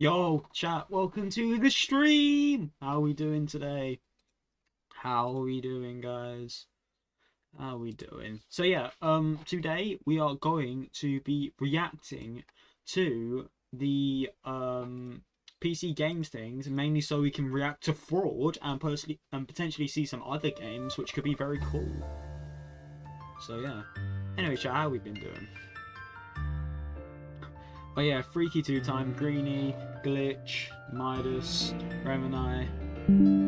Yo, chat, welcome to the stream! How are we doing today? How are we doing, guys? How are we doing? So yeah, today we are going to be reacting to the PC games things, mainly so we can react to fraud and potentially see some other games which could be very cool. So yeah. Anyway, chat, how we been doing? But yeah, Freaky 2-Time, Greenie, Glitch, Midas, Remini.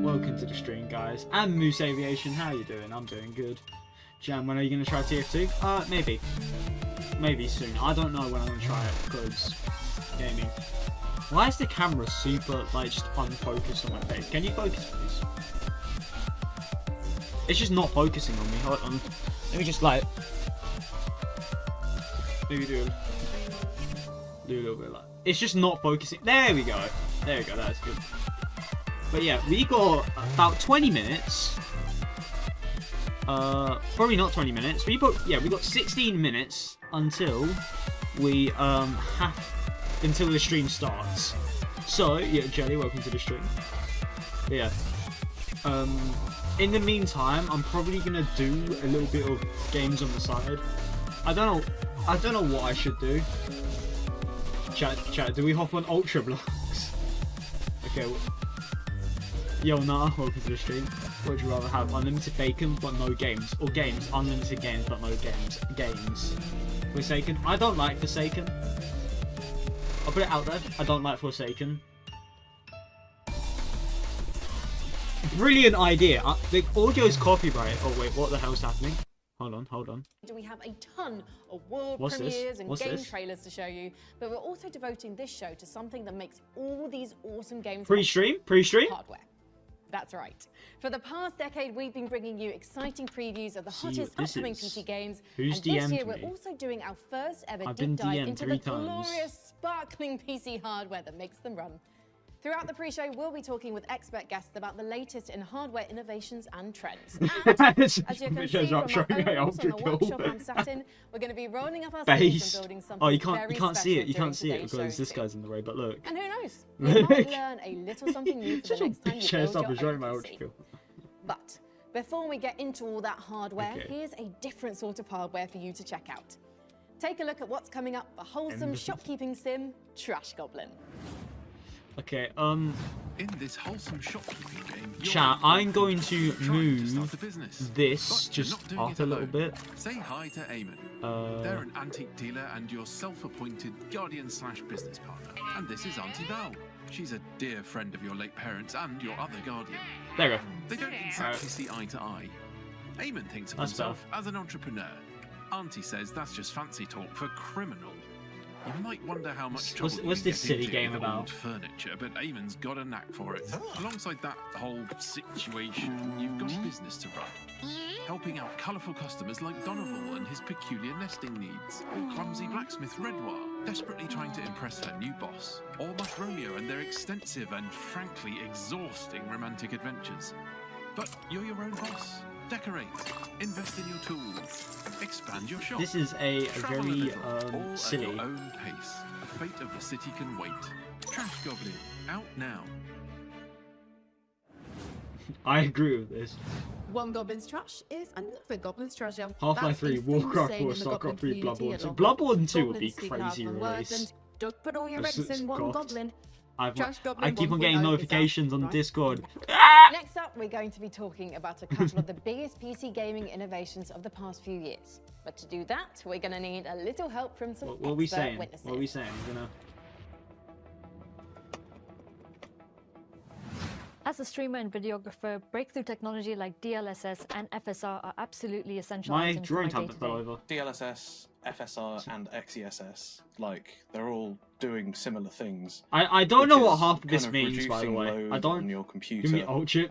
Welcome to the stream, guys. And Moose Aviation, how you doing? I'm doing good. Jam, when are you going to try TF2? Maybe. Maybe soon. I don't know when I'm going to try it, because gaming. Why is the camera super, like, just unfocused on my face? Can you focus, please? It's just not focusing on me. Hold on. Let me just, like... Maybe do a little bit like... It's just not focusing. There we go. There we go. That's good. But yeah, we got about 20 minutes. Probably not 20 minutes. We got 16 minutes until we until the stream starts. So yeah, Jelly, welcome to the stream. But yeah. In the meantime, I'm probably gonna do a little bit of games on the side. I don't know what I should do. Chat, do we hop on Ultra Blocks? Okay. Yo, nah, welcome to the stream. What would you rather have? Unlimited bacon, but no games. Or games, unlimited games, but no games. Games. Forsaken. I don't like Forsaken. I'll put it out there. I don't like Forsaken. Brilliant idea. The audio's copyright. Oh, wait, what the hell's happening? Hold on. We have a ton of world premieres and game trailers to show you, but we're also devoting this show to something that makes all these awesome games Pre-stream? Hardware. That's right. For the past decade, we've been bringing you exciting previews of the hottest upcoming PC games. And this year, we're also doing our first ever deep dive into the glorious, sparkling PC hardware that makes them run. Throughout the pre-show, we'll be talking with expert guests about the latest in hardware innovations and trends. And as you can see from our overalls on the workshop I'm sat in, we're going to be rolling up our sleeves and building something you can't see it. You can't see it because this guy's in the way. But look. And who knows? You might learn a little something new for the next time you build your own PC. But before we get into all that hardware, here's a different sort of hardware for you to check out. Take a look at what's coming up for wholesome shopkeeping sim, Trash Goblin. Okay, in this wholesome shopkeeping game, chat, I'm going to move this just up a little bit. Say hi to Eamon. They're an antique dealer and your self-appointed guardian/business partner. And this is Auntie Val. She's a dear friend of your late parents and your other guardian. There you go. They don't exactly see eye to eye. Eamon thinks of himself as an entrepreneur. Auntie says that's just fancy talk for criminal. You might wonder how much trouble what's this silly game about? Old furniture, but Eamon's got a knack for it. Alongside that whole situation, you've got a business to run. Helping out colourful customers like Donovan and his peculiar nesting needs, or clumsy blacksmith Redwar, desperately trying to impress her new boss, or Mutt Romeo and their extensive and frankly exhausting romantic adventures. But you're your own boss. Decorate, invest in your tools, expand your shop. This is a very all silly. at your own pace. The fate of the city can wait. Trash Goblin, out now. I agree with this. One goblin's trash is another goblin's treasure. Half-Life 3, Warcraft 4, StarCraft 3, Bloodborne 2. Bloodborne 2 would be crazy release. Don't put all your eggs in one goblin. I keep on getting notifications on Discord. Next up, we're going to be talking about a couple of the biggest PC gaming innovations of the past few years. But to do that, we're going to need a little help from some expert witnesses. What are we saying? As a streamer and videographer, breakthrough technology like DLSS and FSR are absolutely essential. My drawing tablet fell over. DLSS, FSR, and XESS, they're all doing similar things. I don't know what half of this means, by the way. I don't. On your computer, give me Ultra.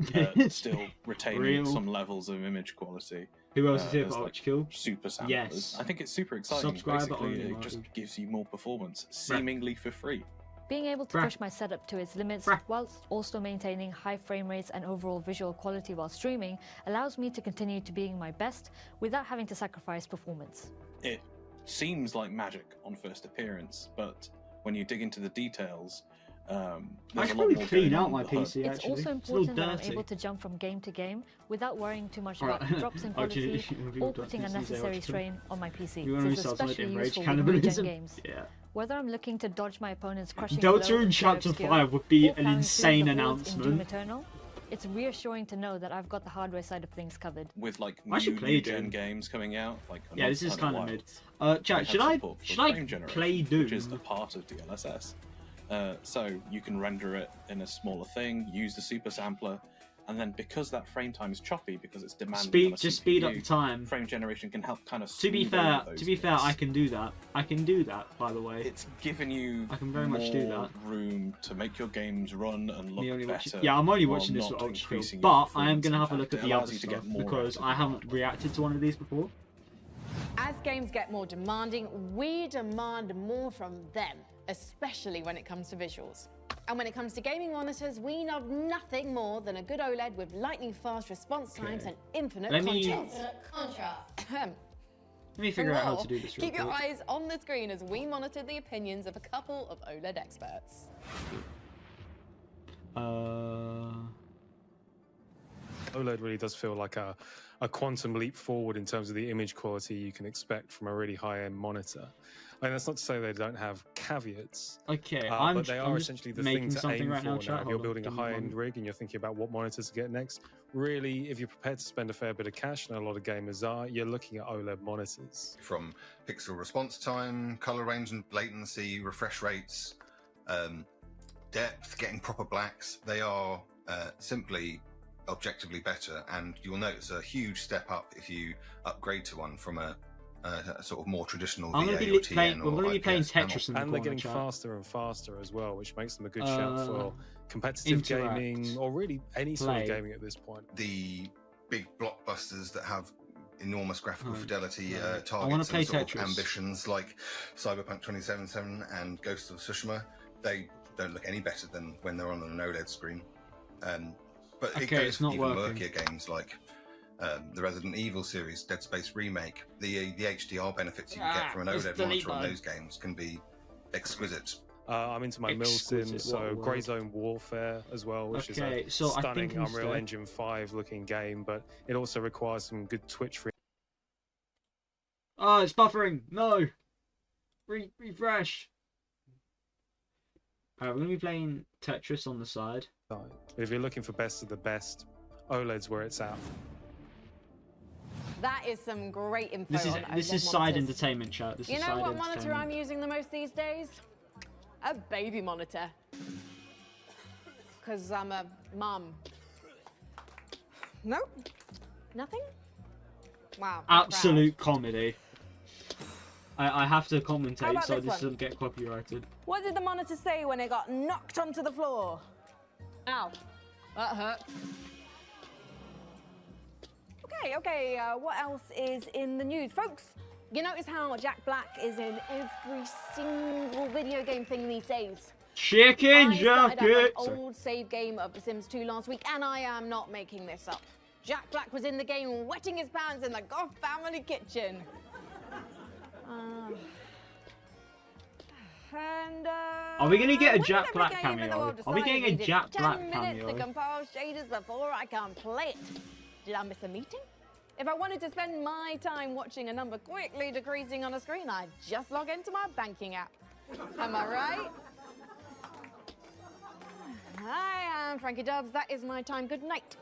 still retaining some levels of image quality. Who else is here for Ultra Kill? Super samplers. Yes. I think it's super exciting. Subscriber only, it just gives you more performance, seemingly for free. Being able to push my setup to its limits whilst also maintaining high frame rates and overall visual quality while streaming allows me to continue to being my best without having to sacrifice performance. It seems like magic on first appearance, but when you dig into the details, I should probably clean out my PC, it's actually. also important that I'm able to jump from game to game without worrying too much about drops in quality or putting unnecessary strain on my PC. This is especially useful with new-gen games. Yeah. Whether I'm looking to dodge my opponent's crushing Delta in Chapter 5 would be an insane announcement. It's reassuring to know that I've got the hardware side of things covered. With like new gen games coming out, like yeah, this is kind of mid. Chat, should I play Doom? Which is a part of DLSS. So you can render it in a smaller thing, use the super sampler, and then because that frame time is choppy, because it's demanding speed up the time. Frame generation can help kind of. To be fair, I can do that. I can do that, by the way. It's given you. I can very much do that. Room to make your games run and look better. Yeah, I'm only watching this with ultra skill, but I am gonna have a look at the other stuff because I haven't reacted to one of these before. As games get more demanding, we demand more from them, especially when it comes to visuals. And when it comes to gaming monitors, we know nothing more than a good OLED with lightning-fast response times and infinite contrast. Let me figure out how to do this real quick. Keep your eyes on the screen as we monitor the opinions of a couple of OLED experts. OLED really does feel like a quantum leap forward in terms of the image quality you can expect from a really high-end monitor. I mean, that's not to say they don't have caveats. Okay, but they are essentially the thing to aim right now, for now. If you're building a high-end rig and you're thinking about what monitors to get next, really, if you're prepared to spend a fair bit of cash, and a lot of gamers are, you're looking at OLED monitors. From pixel response time, color range and latency, refresh rates, depth, getting proper blacks, they are simply objectively better, and you'll notice a huge step up if you upgrade to one from a sort of more traditional VA or TN. We're going to be playing Tetris in the and they're getting faster and faster as well, which makes them a good shout for competitive gaming or really any sort of gaming at this point. The big blockbusters that have enormous graphical fidelity targets and sort of ambitions like Cyberpunk 2077 and Ghost of Tsushima, they don't look any better than when they're on an OLED screen. But it goes for even murkier games like the Resident Evil series, Dead Space Remake. The HDR benefits you can get from an OLED monitor on those games can be exquisite. I'm into my milsim, so Grey Zone Warfare as well, which is a stunning Unreal Engine 5 looking game, but it also requires some good Twitch. Oh, it's buffering. No. Refresh. We're going to be playing Tetris on the side. If you're looking for best of the best, OLED's where it's at. That is some great info. This is side entertainment, chat. You know what monitor I'm using the most these days? A baby monitor. Because I'm a mum. Nope. Nothing? Wow. Absolute comedy. I have to commentate so this doesn't get copyrighted. What did the monitor say when it got knocked onto the floor? Ow. That hurt. Okay, what else is in the news? Folks, you notice how Jack Black is in every single video game thing these days? Chicken Jacket! I started up an old save game of The Sims 2 last week, and I am not making this up. Jack Black was in the game wetting his pants in the Goff family kitchen. Are we gonna get a Jack Black cameo? Are we getting a Jack Black cameo? 10 minutes to compile shaders before I can play it. Did I miss a meeting? If I wanted to spend my time watching a number quickly decreasing on a screen, I'd just log into my banking app. Am I right? Hi, I'm Frankie Dubs. That is my time. Good night.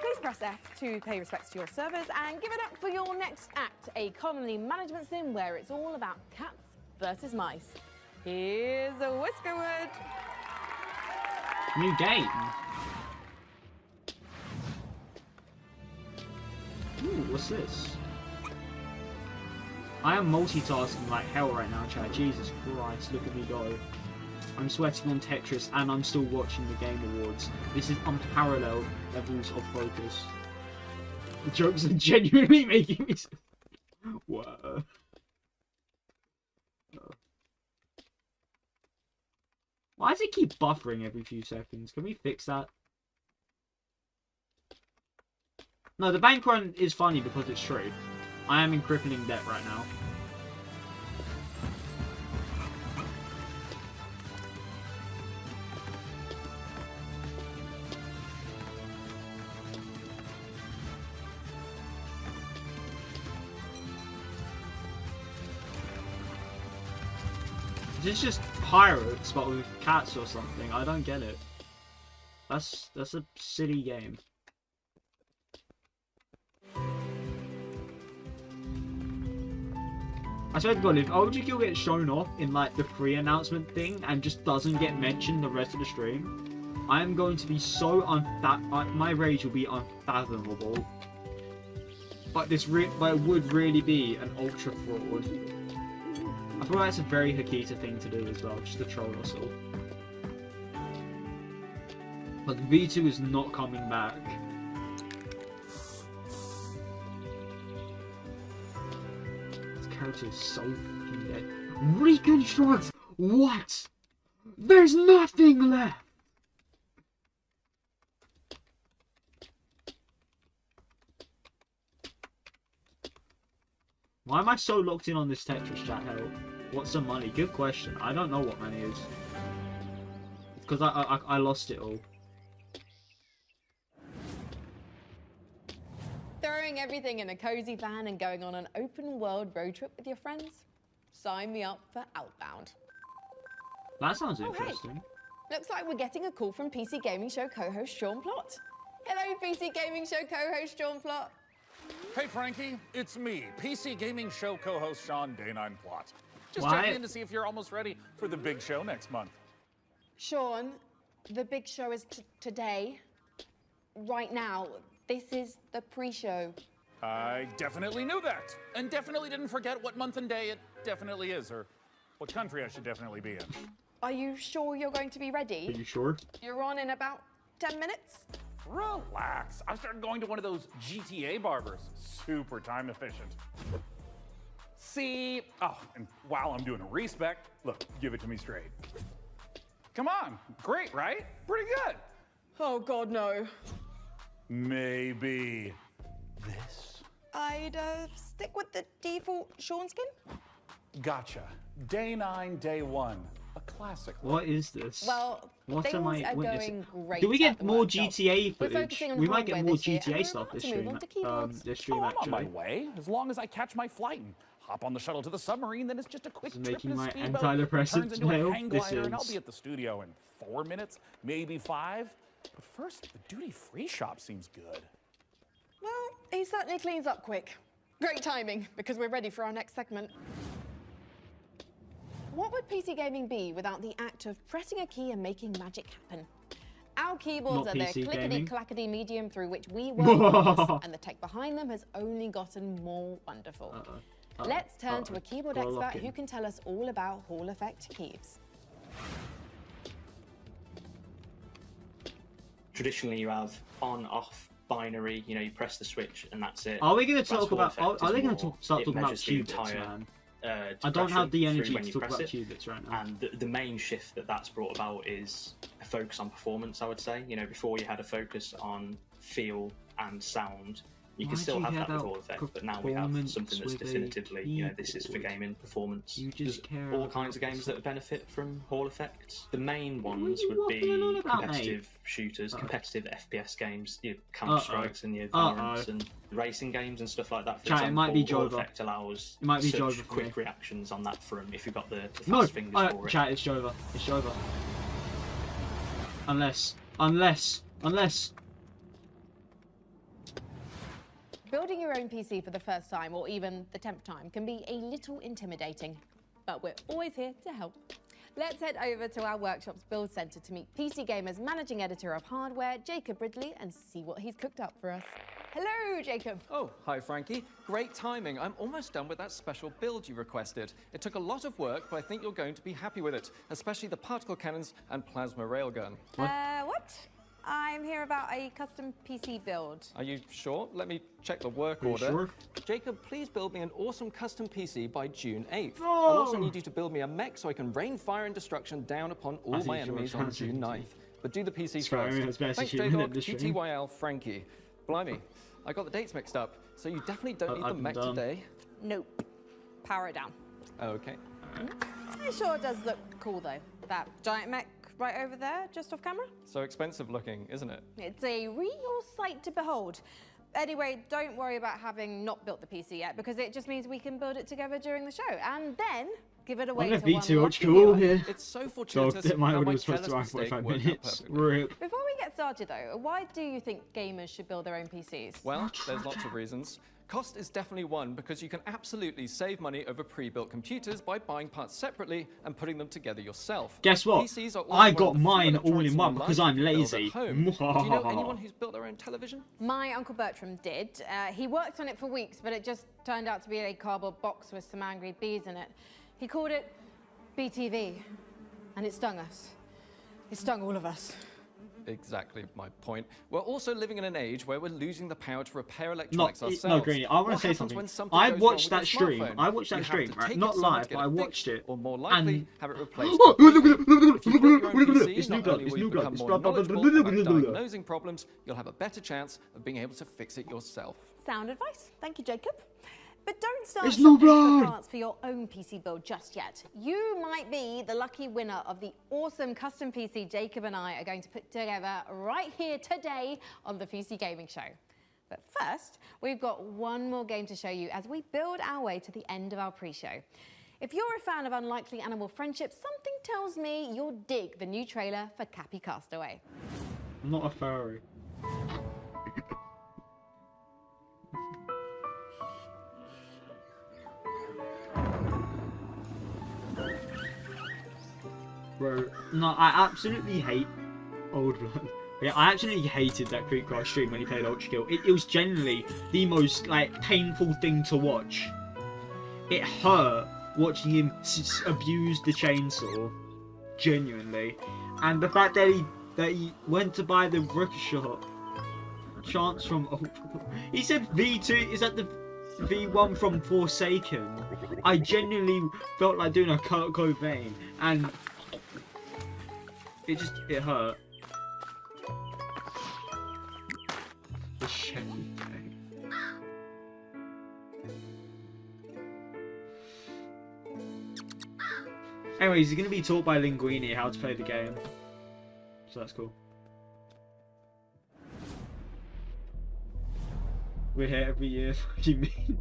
Please press F to pay respects to your servers and give it up for your next act, a colony management sim where it's all about cats versus mice. Here's a Whiskerwood. New game. Ooh, what's this? I am multitasking like hell right now, chat. Jesus Christ, look at me go. I'm sweating on Tetris and I'm still watching the Game Awards. This is unparalleled levels of focus. The jokes are genuinely making me... Whoa. Why does it keep buffering every few seconds? Can we fix that? No, the bank run is funny because it's true. I am in crippling debt right now. this just pirates but with cats or something? I don't get it. That's a silly game. I swear to God, if Overkill gets shown off in like the pre-announcement thing and just doesn't get mentioned the rest of the stream, I am going to be so my rage will be unfathomable. But but it would really be an ultra fraud. I feel like that's a very Hakita thing to do as well, just to troll us all. But V2 is not coming back. This character is so fucking dead. Reconstruct! What? There's nothing left! Why am I so locked in on this Tetris chat, hell? What's the money? Good question. I don't know what money is. It's because I lost it all. Throwing everything in a cozy van and going on an open world road trip with your friends? Sign me up for Outbound. That sounds interesting. Hey. Looks like we're getting a call from PC Gaming Show co-host Sean Plott. Hello, PC Gaming Show co-host Sean Plott. Hey Frankie, it's me, PC Gaming Show co-host Sean Day 9 Plott. Just checking in to see if you're almost ready for the big show next month. Sean, the big show is today, right now. This is the pre-show. I definitely knew that, and definitely didn't forget what month and day it definitely is, or what country I should definitely be in. Are you sure you're going to be ready? Are you sure? You're on in about 10 minutes? Relax. I started going to one of those GTA barbers. Super time efficient. See? Oh, and while I'm doing a respec, look, give it to me straight. Come on. Great, right? Pretty good. Oh, God, no. Maybe this? I'd stick with the default Sean skin. Gotcha. Day 9, day 1. A classic. What is this? Well, what am I witnessing? Great. Do we get more GTA footage? We might get more GTA stuff this stream. I'm on my way. As long as I catch my flight and hop on the shuttle to the submarine, then it's just a quick trip in a speedboat. Turns into a hang glider, and I'll be at the studio in 4 minutes, maybe 5. But first, the duty-free shop seems good. Well, he certainly cleans up quick. Great timing, because we're ready for our next segment. What would PC gaming be without the act of pressing a key and making magic happen? Our keyboards are the clickety-clackety medium through which we work, and the tech behind them has only gotten more wonderful. Let's turn to a keyboard expert who can tell us all about Hall effect keys. Traditionally, you have on-off binary. You know, you press the switch and that's it. Are we going to talk about? Are they going to start talking about qubits, man? I don't have the energy to talk about qubits right now. And the main shift that's brought about is a focus on performance, I would say. You know, before you had a focus on feel and sound. You can still have that with Hall effect, but now we have something that's definitively, you know, this is for gaming performance. There's all kinds of games that benefit from Hall effects. The main ones would be competitive shooters, competitive FPS games, your Counter-Strikes and your Valorants and racing games and stuff like that. For example, it might be Hall effect allows such quick reactions on that front if you've got the fast fingers for it. Chat, it's Jova. It's Jova. Unless. Building your own PC for the first time, or even the 10th time, can be a little intimidating, but we're always here to help. Let's head over to our workshop's build center to meet PC Gamer's managing editor of hardware, Jacob Ridley, and see what he's cooked up for us. Hello, Jacob. Oh, hi, Frankie. Great timing. I'm almost done with that special build you requested. It took a lot of work, but I think you're going to be happy with it, especially the particle cannons and plasma railgun. What? I'm here about a custom PC build. Are you sure? Let me check the work order. Sure? Jacob, please build me an awesome custom PC by June 8th. I'll also need you to build me a mech so I can rain fire and destruction down upon all my enemies on June 9th. But do the PC first. Thanks, J-Dog, TTYL, Frankie. Blimey, I got the dates mixed up, so you definitely don't need the mech today. Nope. Power it down. Okay. It sure does look cool, though. That giant mech right over there, just off camera. So expensive looking, isn't it? It's a real sight to behold. Anyway, don't worry about having not built the PC yet, because it just means we can build it together during the show, and then give it away to one lucky viewer. It's so fortuitous that my careless mistake worked out perfectly. Before we get started though, why do you think gamers should build their own PCs? Well, there's lots of reasons. Cost is definitely one, because you can absolutely save money over pre-built computers by buying parts separately and putting them together yourself. Guess what? I got mine all in one because I'm lazy. Do you know anyone who's built their own television? My Uncle Bertram did. He worked on it for weeks, but it just turned out to be a cardboard box with some angry bees in it. He called it BTV, and it stung us. It stung all of us. Exactly my point. We're also living in an age where we're losing the power to repair electronics ourselves. No, Greenie, I want to say something. I watched that stream. I watched that stream, right? Not live, but I watched it. Or more likely, have it replaced. It's new blood. It's new blood. It's blah, blah, blah, blah, blah, blah, blah. Diagnosing problems, you'll have a better chance of being able to fix it yourself. Sound advice. Thank you, Jacob. But don't start shopping for parts for your own PC build just yet. You might be the lucky winner of the awesome custom PC Jacob and I are going to put together right here today on the PC Gaming Show. But first, we've got one more game to show you as we build our way to the end of our pre-show. If you're a fan of Unlikely Animal Friendship, something tells me you'll dig the new trailer for Cappy Castaway. I'm not a furry. Bro, no, I absolutely hate Old Blood. Yeah, I actually hated that Creekcraft stream when he played Ultra Kill. It was generally the most painful thing to watch. It hurt watching him abuse the chainsaw, genuinely, and the fact that he went to buy the ricochet chance from Old Blood. He said V2 is that the V1 from Forsaken. I genuinely felt like doing a Kurt Cobain, and it hurt. The shame. Anyways, he's going to be taught by Linguini how to play the game. So that's cool. We're here every year. What do you mean?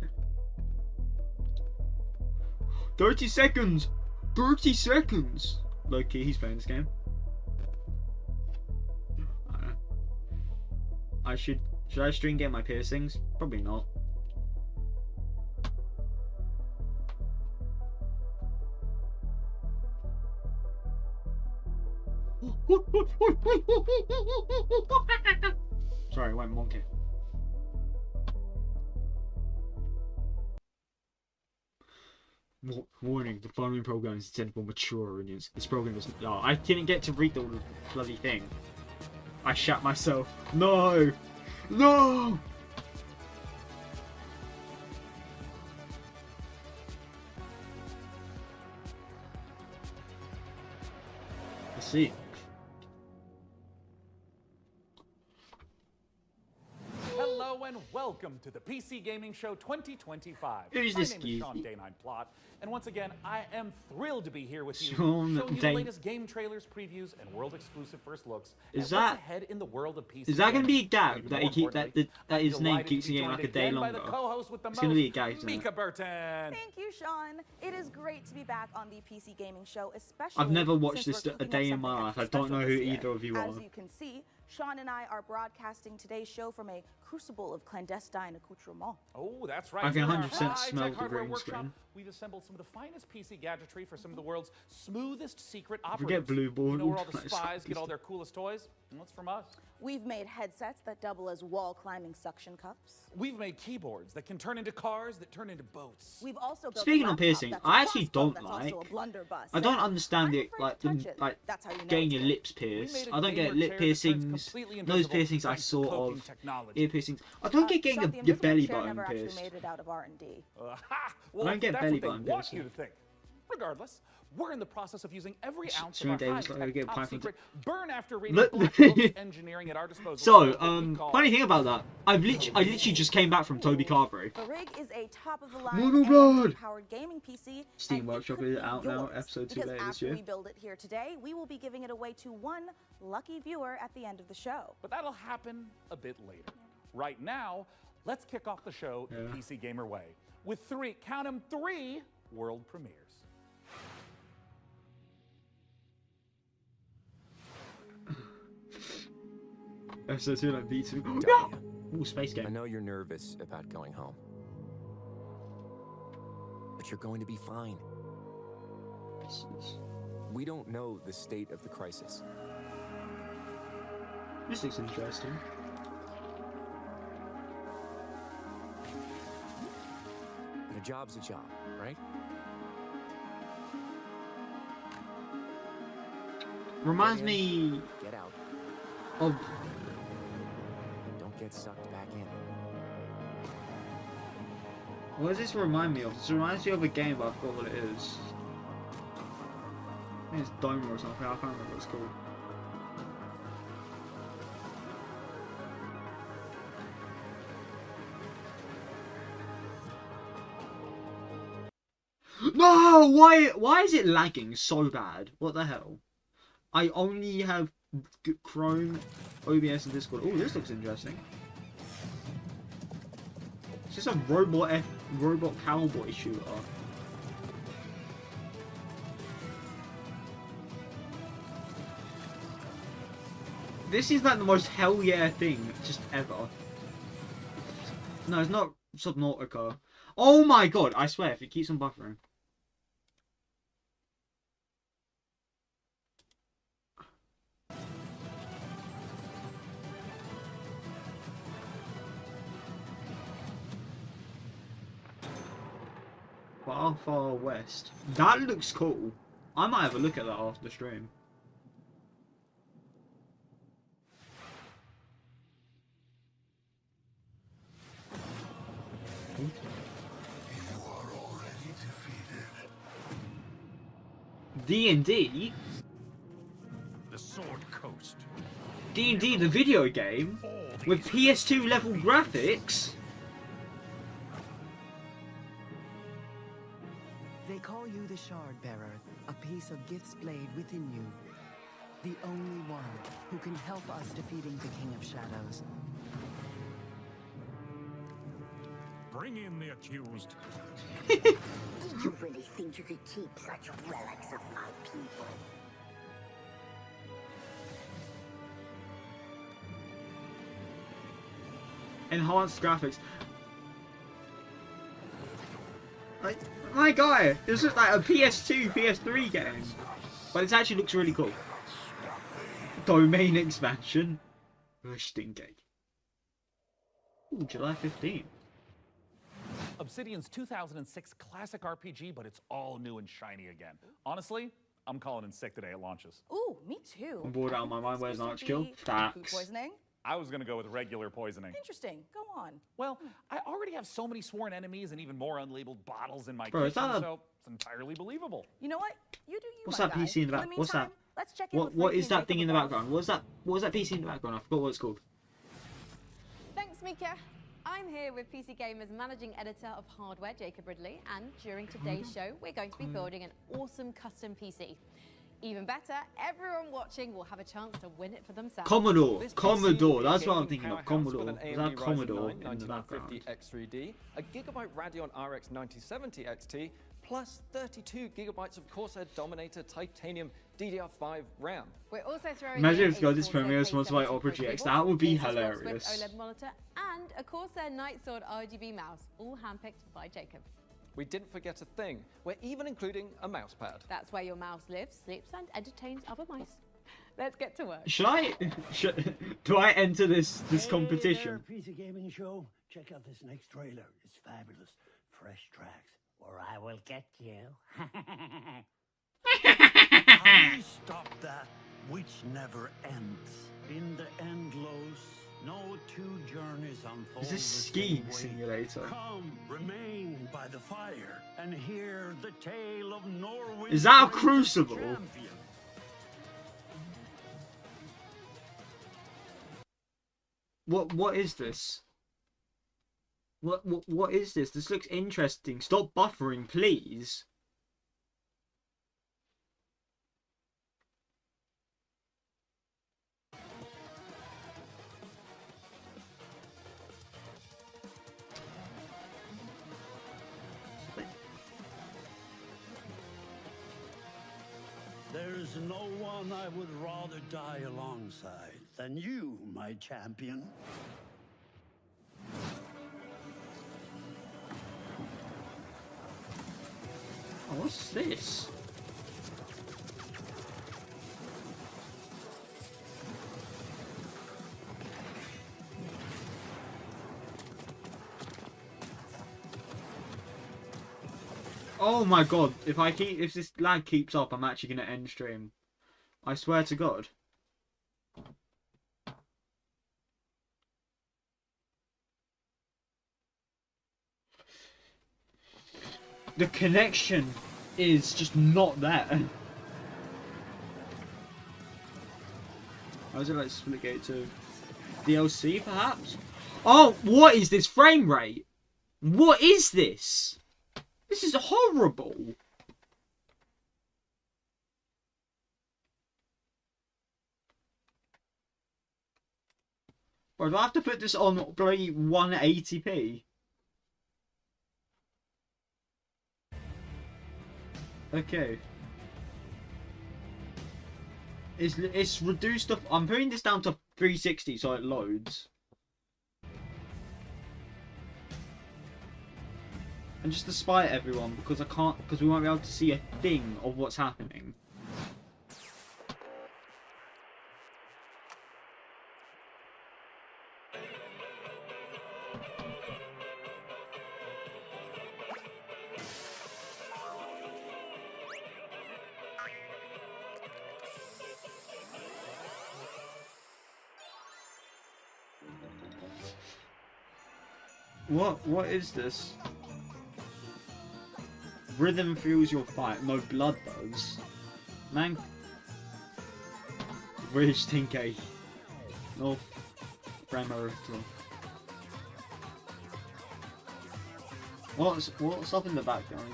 30 seconds! 30 seconds! Low-key, he's playing this game. Should I stream get my piercings? Probably not. Sorry, I went monkey. Warning, the following program is intended for mature audience. This program is... Oh, I didn't get to read the bloody thing. I shat myself. No! No! Let's see. Hello and welcome to the PC Gaming Show 2025. Who's My this name is geek? Sean Day9 Plot, and once again, I am thrilled to be here with you, Sean showing you Day- the latest game trailers, previews, and world-exclusive first looks. Is at what's that- ahead in the world of PC Is that going to be a gaming. gag Even that more he keep that importantly, his I'm name delighted keeps to be getting joined like a day again by longer? the co-host with the It's going to be a most, gag, isn't it? Mika Burton. Thank you, Sean. It is great to be back on the PC Gaming Show, especially I've never watched since this we're a cooking day up in my something life. I extra don't know special who this year. either of you are. As you can see, Sean and I are broadcasting today's show from a crucible of clandestine accoutrement. Oh, that's right. I can Here in our 100% high-tech smell the hardware green workshop, screen. We've assembled some of the finest PC gadgetry for some of the world's smoothest secret If we operatives. get blue ball, You know where all the that's spies like get all their coolest toys? And that's from us. We've made headsets that double as wall-climbing suction cups. We've made keyboards that can turn into cars that turn into boats. We've also built Speaking a of laptop piercing, that's a I actually crossbow don't that's like. also a blunderbuss. I don't And understand I'm it, afraid like to touch it. like That's how you know getting it's your good. lips We pierced. made a I don't gamer get lip chair that turns piercings. completely Those invisible piercings I thanks to saw cloaking of. technology. Ear piercings. I don't get getting Sean, the your invisible belly chair button never actually pierced. made it out of R&D. Well, don't get that's belly what they button want pierced. you to think. Regardless, we're in the process of using every ounce Sean of our Davis, like, high-tech, get top Python- secret, burn after reading Look- black box engineering at our disposal. So, for what we call funny thing about that, I literally just came back from Toby Carvery. The Rig is a top-of-the-line Mono Blood! powered gaming PC. Steam and it Workshop could is be out now, yours, episode 2 because later this after year. we build it here today, we will be giving it away to one lucky viewer at the end of the show. But that'll happen a bit later. Right now, let's kick off the show the PC Gamer way with count 'em, 3 world premieres. Episode 2 like V2. Ooh, space game. I know you're nervous about going home, but you're going to be fine. We don't know the state of the crisis. This looks interesting. But a job's a job, right? Reminds me. Get out. Of. Don't get sucked back in. What does this remind me of? This reminds me of a game, but I forgot what it is. I think it's Doma or something. I can't remember what it's called. No! Why is it lagging so bad? What the hell? I only have Chrome, OBS, and Discord. Oh, this looks interesting. It's just a robot cowboy shooter. This is like the most hell yeah thing just ever. No, it's not Subnautica. Oh my god, I swear, if it keeps on buffering. Far, far west. That looks cool. I might have a look at that after the stream. D&D? The Sword Coast. D&D the video game? With PS2 level graphics? They call you the Shard Bearer, a piece of Gith's blade within you. The only one who can help us defeating the King of Shadows. Bring in the accused. Did you really think you could keep such relics of my people? Enhanced graphics. My guy, this looks like a PS2, PS3 game. But it actually looks really cool. Domain expansion. Stingate. Ooh, July 15th. Obsidian's 2006 classic RPG, but it's all new and shiny again. Honestly, I'm calling in sick the day it launches. Ooh, me too. I'm bored out of my mind. Where's an arch kill? Food Facts. poisoning? I was gonna go with regular poisoning. Interesting. Go on. Well, I already have so many sworn enemies and even more unlabeled bottles in my Bro, kitchen, so it's entirely believable. You know what? You do you. What's my that guy. PC in the back? What's that? Let's check in with What Frankie is and that Jacob thing in the above. background? What was that PC in the background? I forgot what it's called. Thanks, Mika. I'm here with PC Gamer's managing editor of hardware, Jacob Ridley, and during today's show, we're going to be building an awesome custom PC. Even better, everyone watching will have a chance to win it for themselves. Commodore, This Commodore, PC that's is what a I'm thinking of. powerhouse with Commodore. an Is AMD that Ryzen Commodore 9 in the background? 9950X3D, a Gigabyte Radeon RX 9070 XT, plus 32 gigabytes of Corsair Dominator Titanium DDR5 RAM. We're also throwing Imagine in if God this Corsair premiere is sponsored by K70 Opera Pro GX. keyboard, That would be Asus Rock Swift hilarious. OLED monitor, and a Corsair Nightsword RGB mouse, all handpicked by Jacob. We didn't forget a thing. We're even including a mouse pad. That's where your mouse lives, sleeps, and entertains other mice. Let's get to work. Do I enter this competition? Hey there, PC Gaming Show. Check out this next trailer. It's fabulous. Fresh tracks, or I will get you. How do you stop that which never ends? In the endless, no two journeys unfold. Is this the skiing same way. simulator? Come, remain by the fire, and hear the tale of Norway's Is that a greatest crucible? champion. What is this? What is this? This looks interesting. Stop buffering, please. There's no one I would rather die alongside than you, my champion. Oh, what's this? Oh my god, if this lag keeps up, I'm actually gonna end stream. I swear to god. The connection is just not there. How is it like Splitgate 2? DLC perhaps? Oh, what is this frame rate? What is this? This is horrible. Or do I have to put this on bloody 180p? Okay. It's reduced to... I'm putting this down to 360 so it loads. And just to spite everyone, because we won't be able to see a thing of what's happening. What is this? Rhythm fuels your fight. No, blood does. Man. British Tinky. North. Bremer. What's up in the background?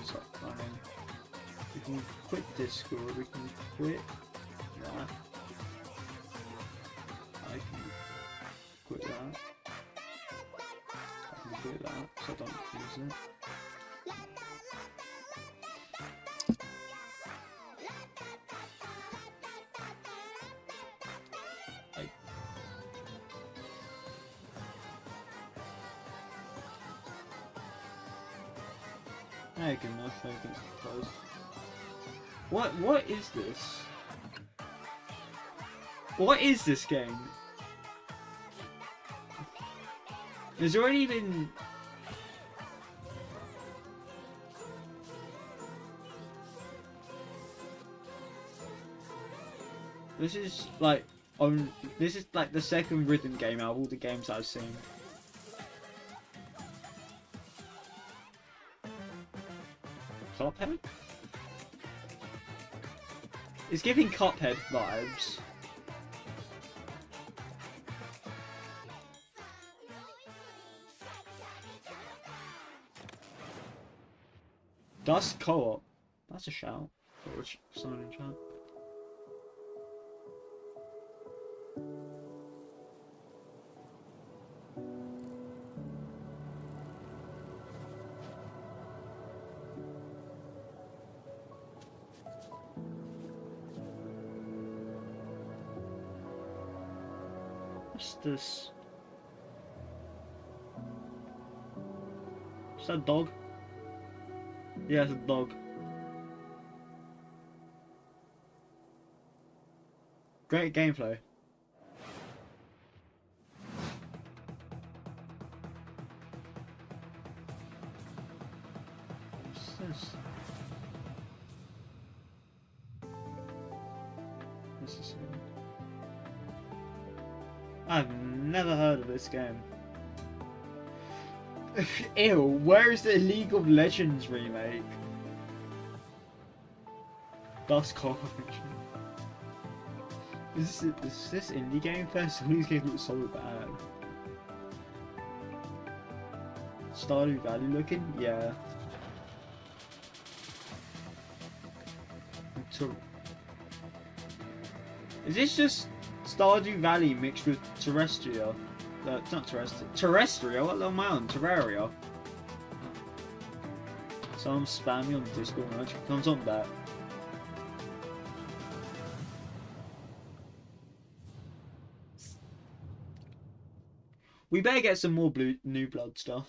We can quit Discord. We can quit that. I can quit that. I can quit that, so I don't use it. I can nothing close. What is this? What is this game? Is there even... This is like this is like the second rhythm game out of all the games I've seen. Cuphead? It's giving Cuphead vibes. Dust co-op. That's a shout. Or someone in chat. What's this? Is that a dog? Yeah, it's a dog. Great gameplay. What's this? What's this one? I've never heard of this game. Ew, where is the League of Legends remake? Dust Corporation. Is this indie game first? Some of these games look so bad. Stardew Valley looking? Yeah. Is this just Stardew Valley mixed with Terrestrial? It's not Terrestrial. Terrestrial? What am I on? Terraria? Someone spam me on Discord and I comes on that. We better get some more New Blood stuff.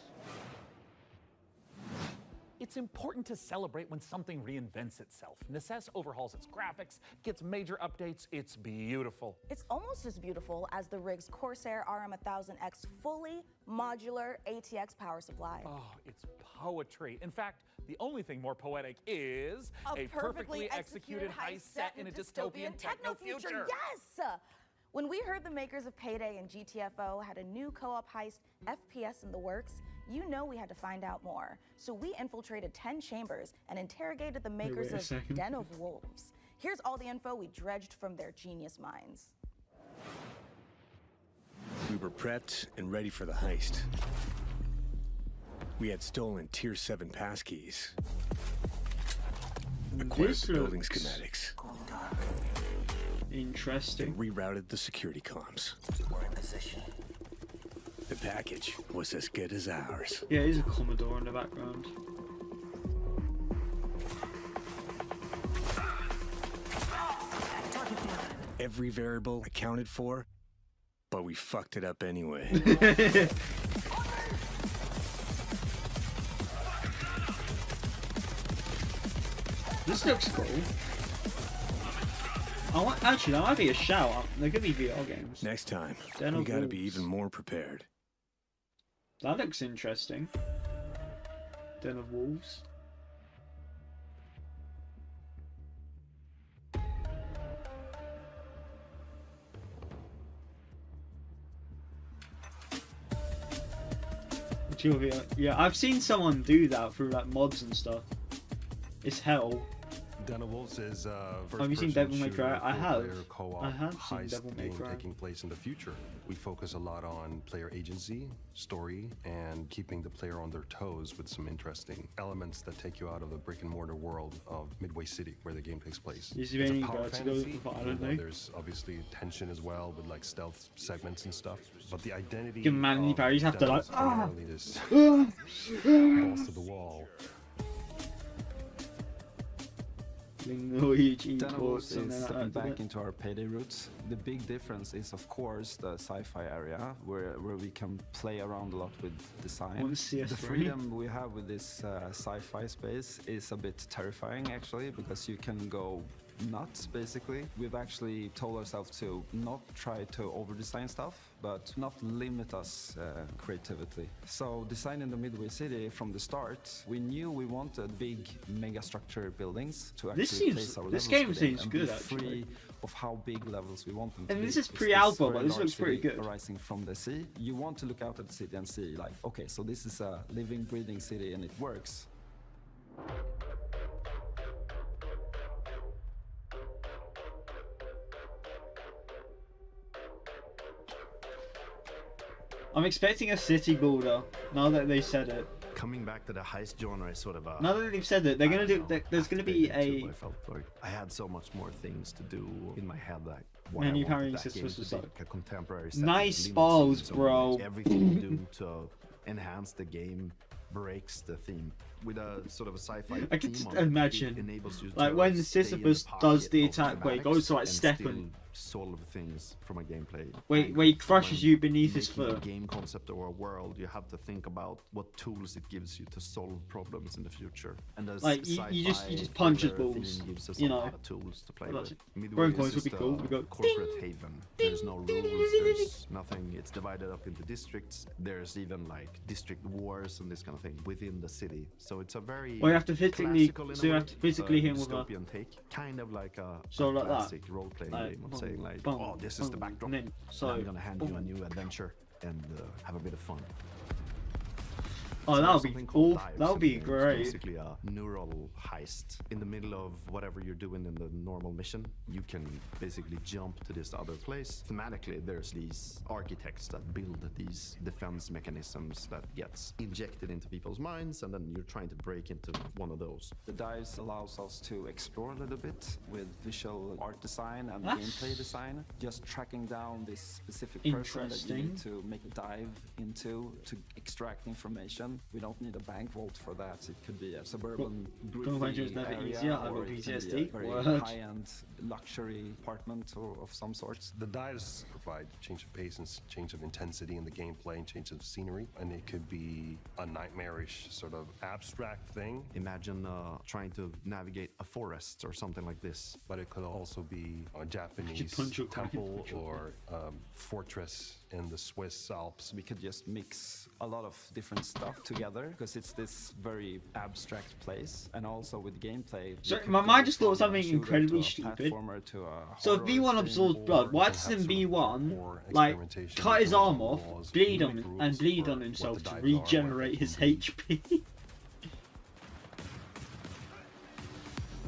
It's important to celebrate when something reinvents itself. Necess overhauls its graphics, gets major updates. It's beautiful. It's almost as beautiful as the rig's Corsair RM1000X fully modular ATX power supply. Oh, it's poetry. In fact, the only thing more poetic is a perfectly executed heist set in a dystopian techno future. Yes! When we heard the makers of Payday and GTFO had a new co-op heist FPS in the works, you know we had to find out more. So we infiltrated 10 chambers and interrogated the makers of Den of Wolves. Here's all the info we dredged from their genius minds. We were prepped and ready for the heist. We had stolen Tier 7 passkeys. Acquired the building schematics. Interesting. And rerouted the security comms. We're in position. The package was as good as ours. Yeah, there's a Commodore in the background. Every variable accounted for, but we fucked it up anyway. This looks cool. Actually, that might be a shout. There could be VR games. Next time, we gotta be even more prepared. That looks interesting. Den of Wolves. Yeah, I've seen someone do that through like mods and stuff. It's hell. Den of Wolves is have you seen Devil May Cry? I have seen Devil May Cry. Taking place in the future. We focus a lot on player agency, story, and keeping the player on their toes with some interesting elements that take you out of the brick and mortar world of Midway City, where the game takes place. It's a power fantasy. There's obviously tension as well with like stealth segments and stuff. But the identity of parries have to like this balls to the wall. Den of Wolves is stepping back into our Payday roots. The big difference is, of course, the sci-fi area, where we can play around a lot with design. The freedom we have with this sci-fi space is a bit terrifying, actually, because you can go nuts, basically. We've actually told ourselves to not try to over-design stuff, but not limit us creativity. So designing the Midway City from the start, we knew we wanted big mega-structure buildings to actually place our levels. This game seems good, actually. Free of how big levels we want them to be. And this is pre-alpha, but this looks pretty good. Arising from the sea, you want to look out at the city and see, like, okay, so this is a living, breathing city and it works. I'm expecting a city builder, now that they said it. Coming back to the heist genre is sort of a... Now that they've said it, they're gonna do... There's gonna be a... I felt like I had so much more things to do in my head that... Man, you carrying sisters was like... A contemporary nice balls, bro. Everything you do to enhance the game breaks the theme. With a sort of a sci-fi I can just imagine, like when Sisyphus does the attack where he goes to like step and solve things from a gameplay. Where he crushes you beneath his foot. A game concept or a world, you have to think about what tools it gives you to solve problems in the future. And like you just punch his balls, you know. Tools to play with. Throwing coins would be cool. We go corporate haven. There's no rules. There's nothing. It's divided up into districts. There's even like district wars and this kind of thing within the city. So it's a very you have to physically, so you have to physically hit with a take, kind of like a like classic role-playing game of saying like, oh, this is the backdrop. So I'm gonna hand you a new adventure and have a bit of fun. Oh, that would be cool. That would be great. It's basically a neural heist. In the middle of whatever you're doing in the normal mission, you can basically jump to this other place. Thematically, there's these architects that build these defense mechanisms that gets injected into people's minds, and then you're trying to break into one of those. The dives allows us to explore a little bit with visual art design and gameplay design. Just tracking down this specific person that you need to make a dive into to extract information. mansion. We don't need a bank vault for that. It could be a suburban is never easier. I got PTSD. Very high-end luxury apartment or of some sort. The dice provide change of pace and change of intensity in the gameplay and change of scenery, and it could be a nightmarish sort of abstract thing. Imagine trying to navigate a forest or something like this. But it could also be a Japanese temple or fortress in the Swiss Alps. We could just mix a lot of different stuff together because it's this very abstract place, and also with gameplay. So my mind just thought of something incredibly stupid. So if V1 absorbs blood, why doesn't V1 like cut his arm off, bleed on himself to regenerate his HP?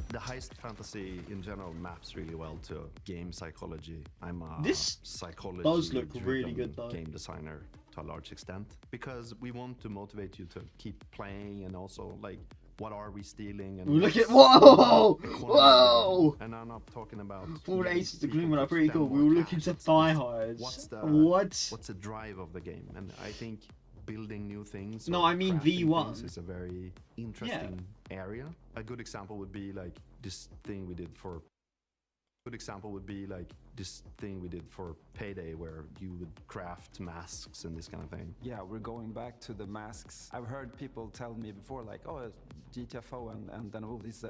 The heist fantasy in general maps really well to game psychology. I'm a this psychology does look really good though. Game designer to a large extent, because we want to motivate you to keep playing, and also like, what are we stealing? And look at whoa! And I'm not talking about all the Aces of Gloom are pretty cool. We were looking to buy hides. What's the drive of the game? And I think building new things. No, I mean V1 is a very interesting area. A good example would be like this thing we did for. Payday, where you would craft masks and this kind of thing. Yeah, we're going back to the masks. I've heard people tell me before, like, oh, GTFO and then